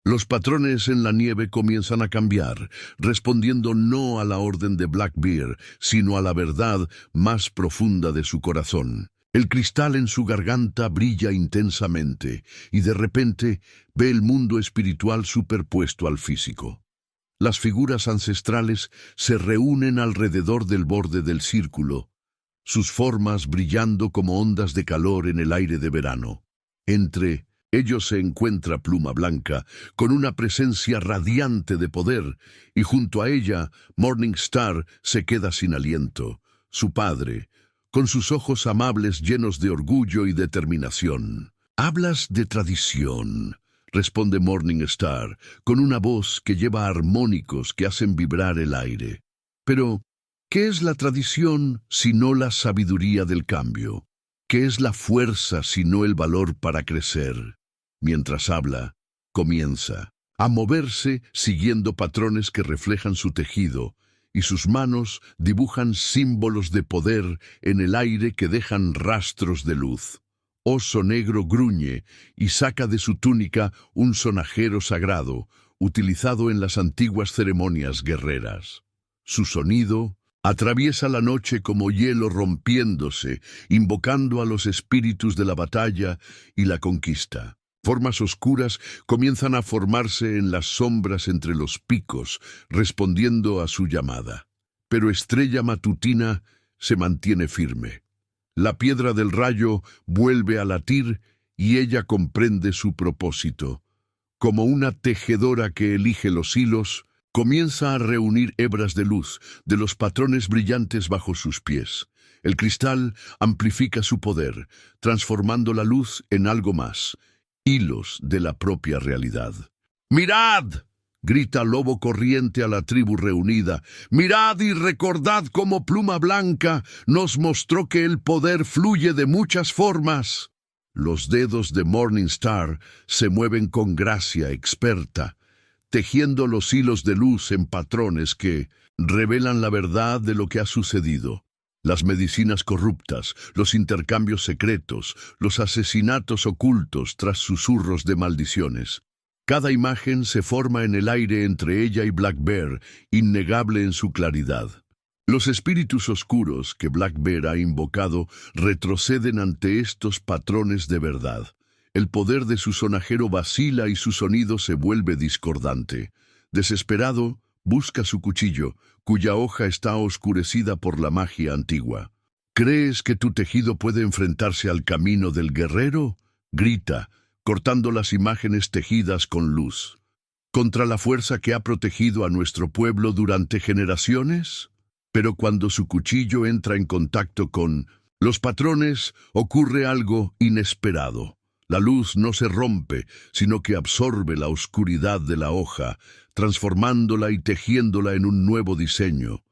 Los patrones en la nieve comienzan a cambiar, respondiendo no a la orden de Black Bear, sino a la verdad más profunda de su corazón. El cristal en su garganta brilla intensamente, y de repente ve el mundo espiritual superpuesto al físico. Las figuras ancestrales se reúnen alrededor del borde del círculo, sus formas brillando como ondas de calor en el aire de verano. Entre ellos se encuentra Pluma Blanca, con una presencia radiante de poder, y junto a ella, Morning Star se queda sin aliento. Su padre, con sus ojos amables llenos de orgullo y determinación. «Hablas de tradición», responde Morningstar, con una voz que lleva armónicos que hacen vibrar el aire. Pero, ¿qué es la tradición sino la sabiduría del cambio? ¿Qué es la fuerza sino el valor para crecer? Mientras habla, comienza a moverse siguiendo patrones que reflejan su tejido, y sus manos dibujan símbolos de poder en el aire que dejan rastros de luz. Oso Negro gruñe y saca de su túnica un sonajero sagrado, utilizado en las antiguas ceremonias guerreras. Su sonido atraviesa la noche como hielo rompiéndose, invocando a los espíritus de la batalla y la conquista. Formas oscuras comienzan a formarse en las sombras entre los picos, respondiendo a su llamada. Pero Estrella Matutina se mantiene firme. La piedra del rayo vuelve a latir y ella comprende su propósito. Como una tejedora que elige los hilos, comienza a reunir hebras de luz de los patrones brillantes bajo sus pies. El cristal amplifica su poder, transformando la luz en algo más, hilos de la propia realidad. «¡Mirad!», grita Lobo Corriente a la tribu reunida. «¡Mirad y recordad cómo Pluma Blanca nos mostró que el poder fluye de muchas formas!». Los dedos de Morningstar se mueven con gracia experta, tejiendo los hilos de luz en patrones que revelan la verdad de lo que ha sucedido. Las medicinas corruptas, los intercambios secretos, los asesinatos ocultos tras susurros de maldiciones. Cada imagen se forma en el aire entre ella y Black Bear, innegable en su claridad. Los espíritus oscuros que Black Bear ha invocado retroceden ante estos patrones de verdad. El poder de su sonajero vacila y su sonido se vuelve discordante. Desesperado, busca su cuchillo, cuya hoja está oscurecida por la magia antigua. «¿Crees que tu tejido puede enfrentarse al camino del guerrero?», grita, cortando las imágenes tejidas con luz. «¿Contra la fuerza que ha protegido a nuestro pueblo durante generaciones?». Pero cuando su cuchillo entra en contacto con los patrones, ocurre algo inesperado. La luz no se rompe, sino que absorbe la oscuridad de la hoja, transformándola y tejiéndola en un nuevo diseño.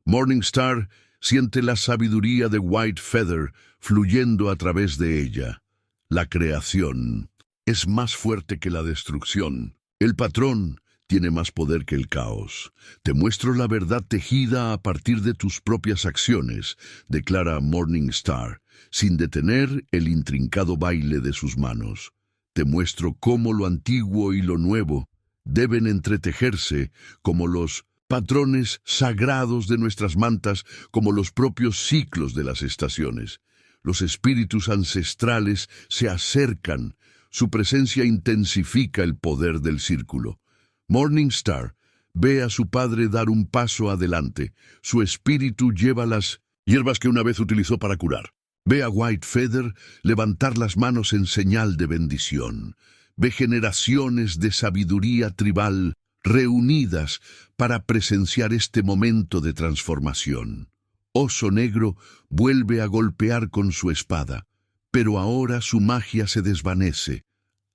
Morningstar siente la sabiduría de White Feather fluyendo a través de ella. La creación es más fuerte que la destrucción. El patrón tiene más poder que el caos. «Te muestro la verdad tejida a partir de tus propias acciones», declara Morningstar, sin detener el intrincado baile de sus manos. «Te muestro cómo lo antiguo y lo nuevo deben entretejerse, como los patrones sagrados de nuestras mantas, como los propios ciclos de las estaciones. Los espíritus ancestrales se acercan, su presencia intensifica el poder del círculo». Morningstar ve a su padre dar un paso adelante. Su espíritu lleva las hierbas que una vez utilizó para curar. Ve a White Feather levantar las manos en señal de bendición. Ve generaciones de sabiduría tribal reunidas para presenciar este momento de transformación. Oso Negro vuelve a golpear con su espada, pero ahora su magia se desvanece,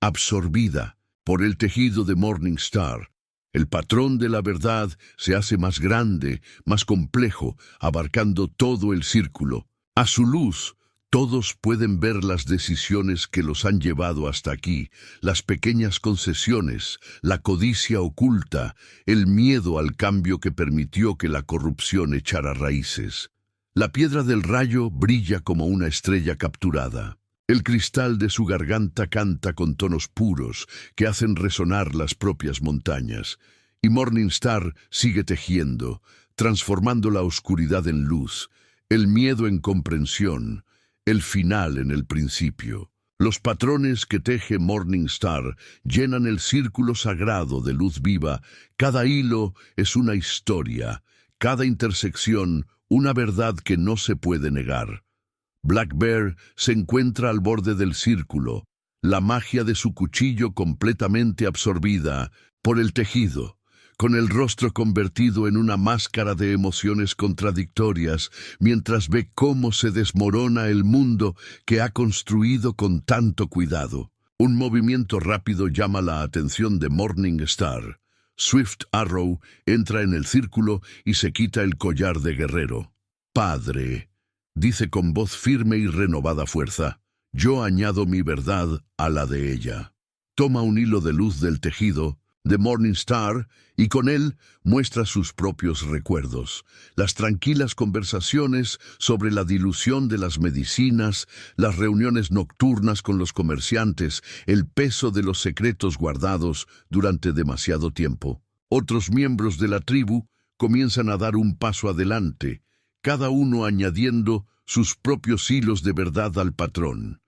absorbida por el tejido de Morningstar. El patrón de la verdad se hace más grande, más complejo, abarcando todo el círculo. A su luz, todos pueden ver las decisiones que los han llevado hasta aquí, las pequeñas concesiones, la codicia oculta, el miedo al cambio que permitió que la corrupción echara raíces. La piedra del rayo brilla como una estrella capturada. El cristal de su garganta canta con tonos puros que hacen resonar las propias montañas. Y Morningstar sigue tejiendo, transformando la oscuridad en luz, el miedo en comprensión, el final en el principio. Los patrones que teje Morningstar llenan el círculo sagrado de luz viva. Cada hilo es una historia, cada intersección una verdad que no se puede negar. Black Bear se encuentra al borde del círculo, la magia de su cuchillo completamente absorbida por el tejido. con el rostro convertido en una máscara de emociones contradictorias, mientras ve cómo se desmorona el mundo que ha construido con tanto cuidado. Un movimiento rápido llama la atención de Morning Star. Swift Arrow entra en el círculo y se quita el collar de guerrero. «Padre», dice con voz firme y renovada fuerza, «yo añado mi verdad a la de ella». Toma un hilo de luz del tejido de Morning Star y con él muestra sus propios recuerdos, las tranquilas conversaciones sobre la dilución de las medicinas, las reuniones nocturnas con los comerciantes, el peso de los secretos guardados durante demasiado tiempo. Otros miembros de la tribu comienzan a dar un paso adelante, cada uno añadiendo sus propios hilos de verdad al patrón.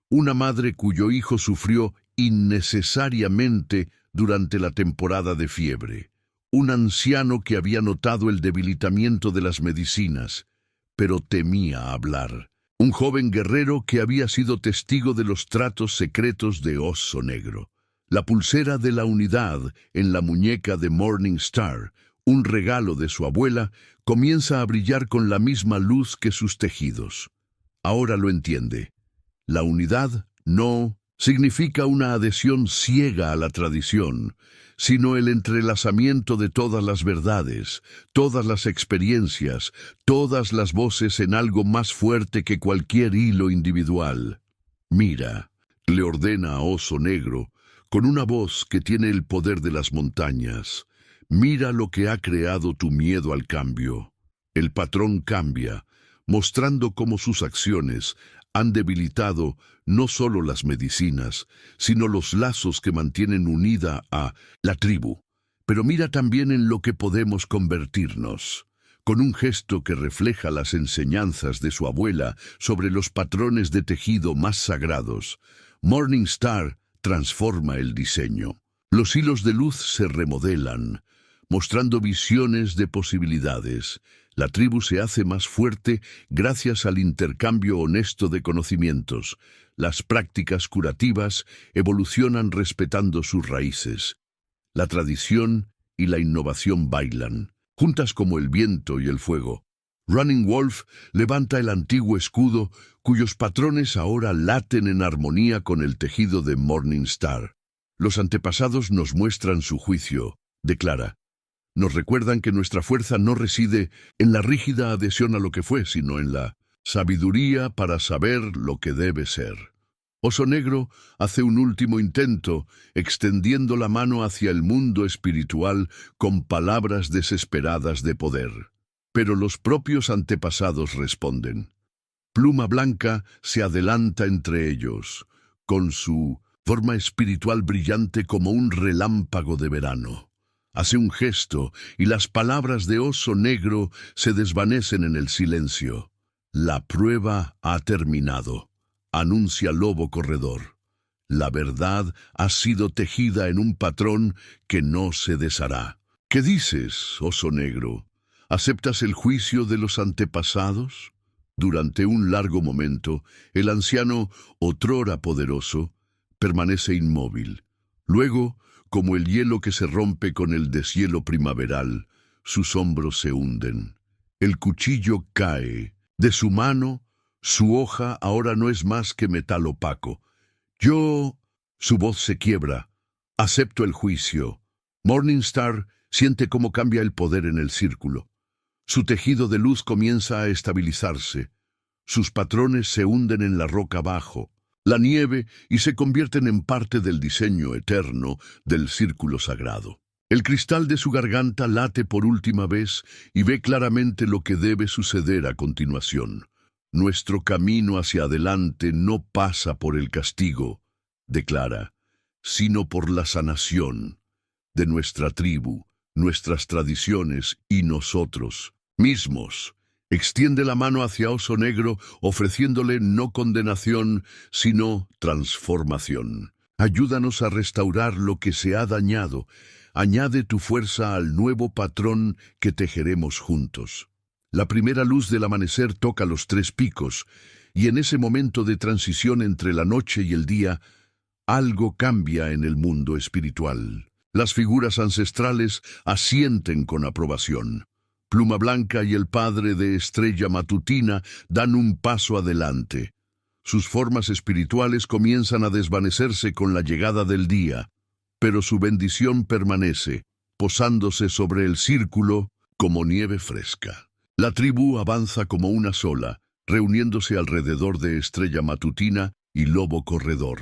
Una madre cuyo hijo sufrió innecesariamente durante la temporada de fiebre. Un anciano que había notado el debilitamiento de las medicinas, pero temía hablar. Un joven guerrero que había sido testigo de los tratos secretos de Oso Negro. La pulsera de la unidad en la muñeca de Morning Star, un regalo de su abuela, comienza a brillar con la misma luz que sus tejidos. Ahora lo entiende. La unidad no significa una adhesión ciega a la tradición, sino el entrelazamiento de todas las verdades, todas las experiencias, todas las voces en algo más fuerte que cualquier hilo individual. «Mira», le ordena a Oso Negro, con una voz que tiene el poder de las montañas, «mira lo que ha creado tu miedo al cambio». El patrón cambia, mostrando cómo sus acciones han debilitado no solo las medicinas, sino los lazos que mantienen unida a la tribu. Pero mira también en lo que podemos convertirnos. Con un gesto que refleja las enseñanzas de su abuela sobre los patrones de tejido más sagrados, Morning Star transforma el diseño. Los hilos de luz se remodelan, mostrando visiones de posibilidades. La tribu se hace más fuerte gracias al intercambio honesto de conocimientos. Las prácticas curativas evolucionan respetando sus raíces. La tradición y la innovación bailan, juntas como el viento y el fuego. Running Wolf levanta el antiguo escudo, cuyos patrones ahora laten en armonía con el tejido de Morning Star. Los antepasados nos muestran su juicio, declara. Nos recuerdan que nuestra fuerza no reside en la rígida adhesión a lo que fue, sino en la sabiduría para saber lo que debe ser. Oso Negro hace un último intento, extendiendo la mano hacia el mundo espiritual con palabras desesperadas de poder. Pero los propios antepasados responden. Pluma Blanca se adelanta entre ellos, con su forma espiritual brillante como un relámpago de verano. Hace un gesto y las palabras de Oso Negro se desvanecen en el silencio. La prueba ha terminado, anuncia Lobo Corredor. La verdad ha sido tejida en un patrón que no se deshará. ¿Qué dices, Oso Negro? ¿Aceptas el juicio de los antepasados? Durante un largo momento, el anciano, otrora poderoso, permanece inmóvil. Luego, como el hielo que se rompe con el deshielo primaveral, sus hombros se hunden. El cuchillo cae. De su mano, su hoja ahora no es más que metal opaco. Su voz se quiebra. Acepto el juicio. Morning Star siente cómo cambia el poder en el círculo. Su tejido de luz comienza a estabilizarse. Sus patrones se hunden en la roca abajo, la nieve, y se convierten en parte del diseño eterno del círculo sagrado. El cristal de su garganta late por última vez y ve claramente lo que debe suceder a continuación. Nuestro camino hacia adelante no pasa por el castigo, declara, sino por la sanación de nuestra tribu, nuestras tradiciones y nosotros mismos. Extiende la mano hacia Oso Negro, ofreciéndole no condenación, sino transformación. Ayúdanos a restaurar lo que se ha dañado. Añade tu fuerza al nuevo patrón que tejeremos juntos. La primera luz del amanecer toca los 3 picos, y en ese momento de transición entre la noche y el día, algo cambia en el mundo espiritual. Las figuras ancestrales asienten con aprobación. Pluma Blanca y el padre de Estrella Matutina dan un paso adelante. Sus formas espirituales comienzan a desvanecerse con la llegada del día, pero su bendición permanece, posándose sobre el círculo como nieve fresca. La tribu avanza como una sola, reuniéndose alrededor de Estrella Matutina y Lobo Corredor.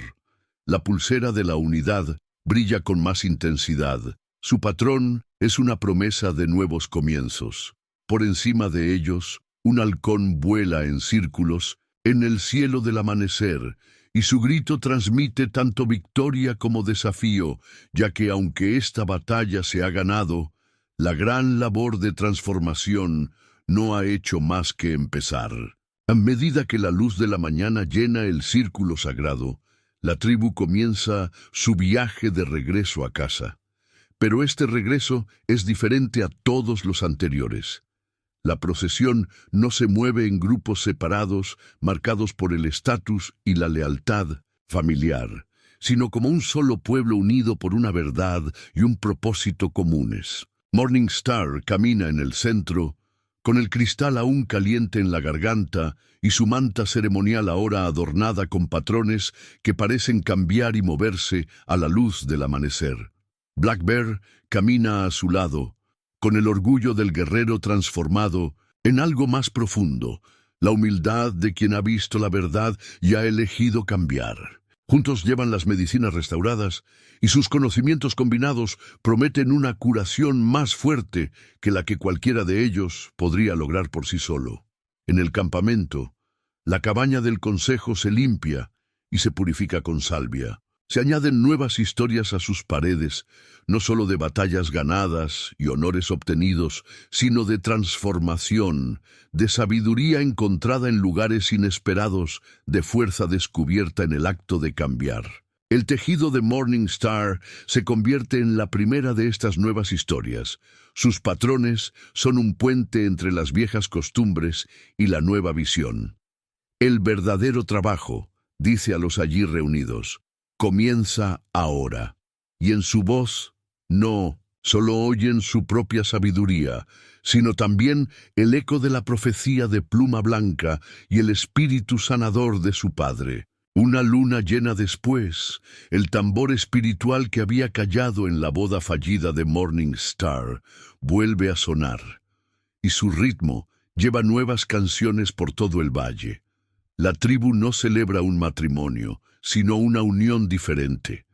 La pulsera de la unidad brilla con más intensidad. Su patrón es una promesa de nuevos comienzos. Por encima de ellos, un halcón vuela en círculos en el cielo del amanecer, y su grito transmite tanto victoria como desafío, ya que aunque esta batalla se ha ganado, la gran labor de transformación no ha hecho más que empezar. A medida que la luz de la mañana llena el círculo sagrado, la tribu comienza su viaje de regreso a casa. Pero este regreso es diferente a todos los anteriores. La procesión no se mueve en grupos separados, marcados por el estatus y la lealtad familiar, sino como un solo pueblo unido por una verdad y un propósito comunes. Morning Star camina en el centro, con el cristal aún caliente en la garganta y su manta ceremonial ahora adornada con patrones que parecen cambiar y moverse a la luz del amanecer. Black Bear camina a su lado, con el orgullo del guerrero transformado en algo más profundo, la humildad de quien ha visto la verdad y ha elegido cambiar. Juntos llevan las medicinas restauradas y sus conocimientos combinados prometen una curación más fuerte que la que cualquiera de ellos podría lograr por sí solo. En el campamento, la cabaña del consejo se limpia y se purifica con salvia. Se añaden nuevas historias a sus paredes, no solo de batallas ganadas y honores obtenidos, sino de transformación, de sabiduría encontrada en lugares inesperados, de fuerza descubierta en el acto de cambiar. El tejido de Morning Star se convierte en la primera de estas nuevas historias. Sus patrones son un puente entre las viejas costumbres y la nueva visión. El verdadero trabajo, dice a los allí reunidos, comienza ahora. Y en su voz, no solo oyen su propia sabiduría, sino también el eco de la profecía de Pluma Blanca y el espíritu sanador de su padre. Una luna llena después, el tambor espiritual que había callado en la boda fallida de Morning Star vuelve a sonar, y su ritmo lleva nuevas canciones por todo el valle. La tribu no celebra un matrimonio, sino una unión diferente,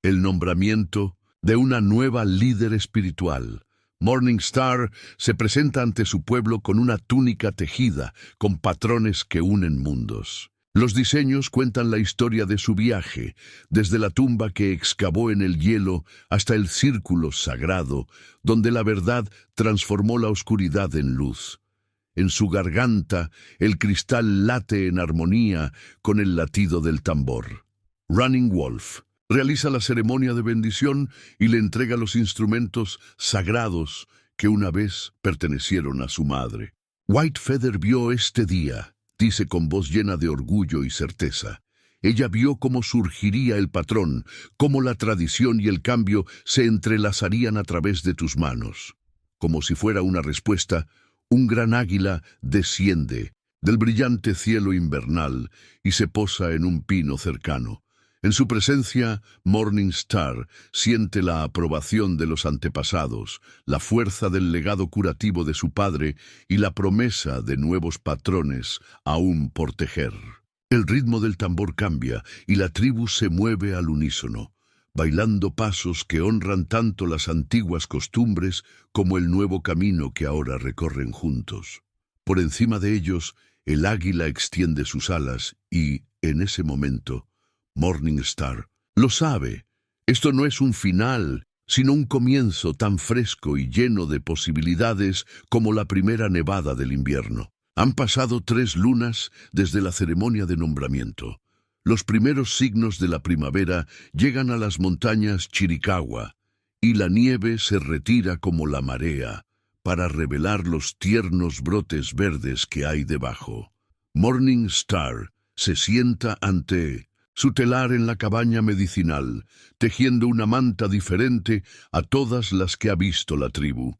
el nombramiento de una nueva líder espiritual. Morning Star se presenta ante su pueblo con una túnica tejida, con patrones que unen mundos. Los diseños cuentan la historia de su viaje, desde la tumba que excavó en el hielo hasta el círculo sagrado, donde la verdad transformó la oscuridad en luz. En su garganta, el cristal late en armonía con el latido del tambor. Running Wolf realiza la ceremonia de bendición y le entrega los instrumentos sagrados que una vez pertenecieron a su madre. White Feather vio este día, dice con voz llena de orgullo y certeza. Ella vio cómo surgiría el patrón, cómo la tradición y el cambio se entrelazarían a través de tus manos. Como si fuera una respuesta, un gran águila desciende del brillante cielo invernal y se posa en un pino cercano. En su presencia, Morning Star siente la aprobación de los antepasados, la fuerza del legado curativo de su padre y la promesa de nuevos patrones aún por tejer. El ritmo del tambor cambia y la tribu se mueve al unísono, bailando pasos que honran tanto las antiguas costumbres como el nuevo camino que ahora recorren juntos. Por encima de ellos, el águila extiende sus alas y, en ese momento, Morning Star lo sabe. Esto no es un final, sino un comienzo tan fresco y lleno de posibilidades como la primera nevada del invierno. Han pasado 3 lunas desde la ceremonia de nombramiento. Los primeros signos de la primavera llegan a las montañas Chiricahua, y la nieve se retira como la marea para revelar los tiernos brotes verdes que hay debajo. Morning Star se sienta ante su telar en la cabaña medicinal, tejiendo una manta diferente a todas las que ha visto la tribu.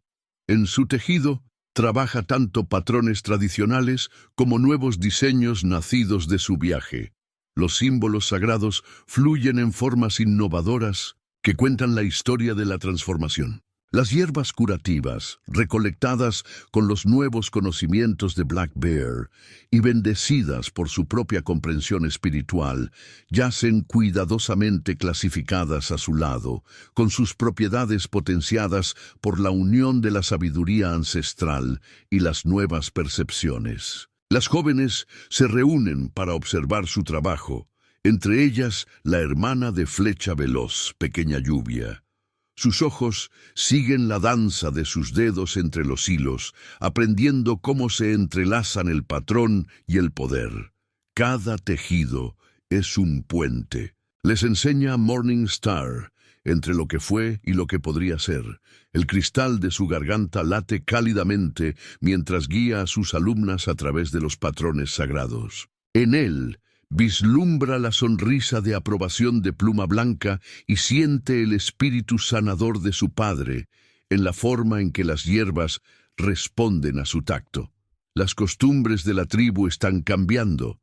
En su tejido, trabaja tanto patrones tradicionales como nuevos diseños nacidos de su viaje. Los símbolos sagrados fluyen en formas innovadoras que cuentan la historia de la transformación. Las hierbas curativas, recolectadas con los nuevos conocimientos de Black Bear y bendecidas por su propia comprensión espiritual, yacen cuidadosamente clasificadas a su lado, con sus propiedades potenciadas por la unión de la sabiduría ancestral y las nuevas percepciones. Las jóvenes se reúnen para observar su trabajo, entre ellas la hermana de Flecha Veloz, Pequeña Lluvia. Sus ojos siguen la danza de sus dedos entre los hilos, aprendiendo cómo se entrelazan el patrón y el poder. Cada tejido es un puente. Les enseña Morning Star, entre lo que fue y lo que podría ser. El cristal de su garganta late cálidamente mientras guía a sus alumnas a través de los patrones sagrados. En él, vislumbra la sonrisa de aprobación de Pluma Blanca y siente el espíritu sanador de su padre en la forma en que las hierbas responden a su tacto. Las costumbres de la tribu están cambiando,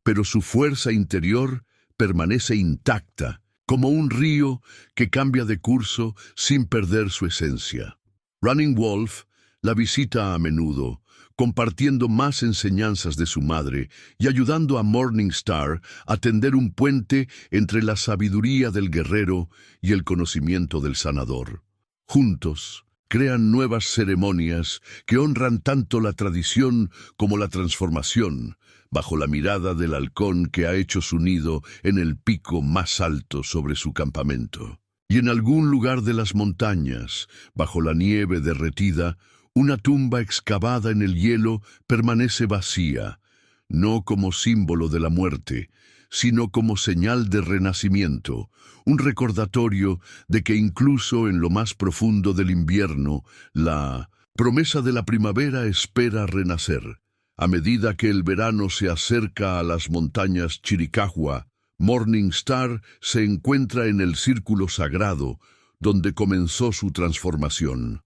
pero su fuerza interior permanece intacta, como un río que cambia de curso sin perder su esencia. Running Wolf la visita a menudo, compartiendo más enseñanzas de su madre y ayudando a Morning Star a tender un puente entre la sabiduría del guerrero y el conocimiento del sanador. Juntos, crean nuevas ceremonias que honran tanto la tradición como la transformación, bajo la mirada del halcón que ha hecho su nido en el pico más alto sobre su campamento. Y en algún lugar de las montañas, bajo la nieve derretida, una tumba excavada en el hielo permanece vacía, no como símbolo de la muerte, sino como señal de renacimiento, un recordatorio de que incluso en lo más profundo del invierno, la promesa de la primavera espera renacer. A medida que el verano se acerca a las montañas Chiricahua, Morning Star se encuentra en el círculo sagrado donde comenzó su transformación.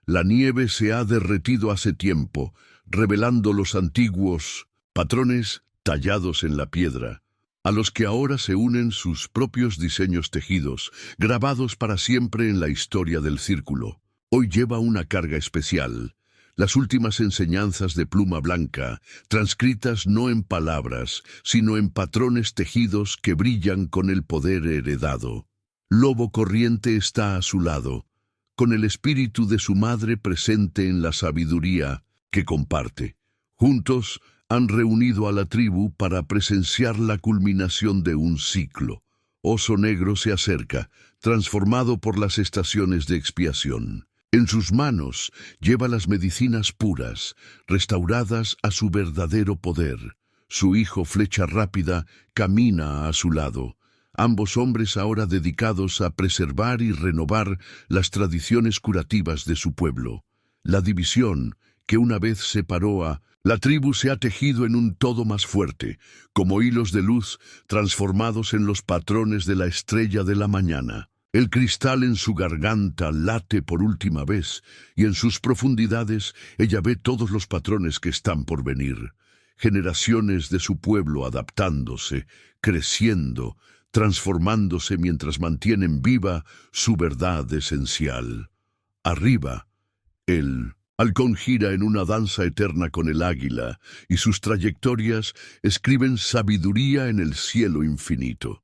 La nieve se ha derretido hace tiempo, revelando los antiguos patrones tallados en la piedra, a los que ahora se unen sus propios diseños tejidos, grabados para siempre en la historia del círculo. Hoy lleva una carga especial, las últimas enseñanzas de Pluma Blanca, transcritas no en palabras, sino en patrones tejidos que brillan con el poder heredado. Lobo Corriente está a su lado, con el espíritu de su madre presente en la sabiduría que comparte. Juntos han reunido a la tribu para presenciar la culminación de un ciclo. Oso Negro se acerca, transformado por las estaciones de expiación. En sus manos lleva las medicinas puras, restauradas a su verdadero poder. Su hijo Flecha Rápida camina a su lado. Ambos hombres ahora dedicados a preservar y renovar las tradiciones curativas de su pueblo. La división, que una vez separó a la tribu, se ha tejido en un todo más fuerte, como hilos de luz transformados en los patrones de la estrella de la mañana. El cristal en su garganta late por última vez, y en sus profundidades ella ve todos los patrones que están por venir. Generaciones de su pueblo adaptándose, creciendo, transformándose mientras mantienen viva su verdad esencial. Arriba, el halcón gira en una danza eterna con el águila, y sus trayectorias escriben sabiduría en el cielo infinito.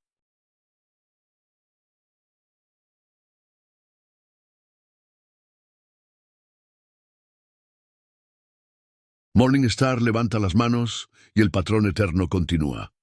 Morning Star levanta las manos y el patrón eterno continúa.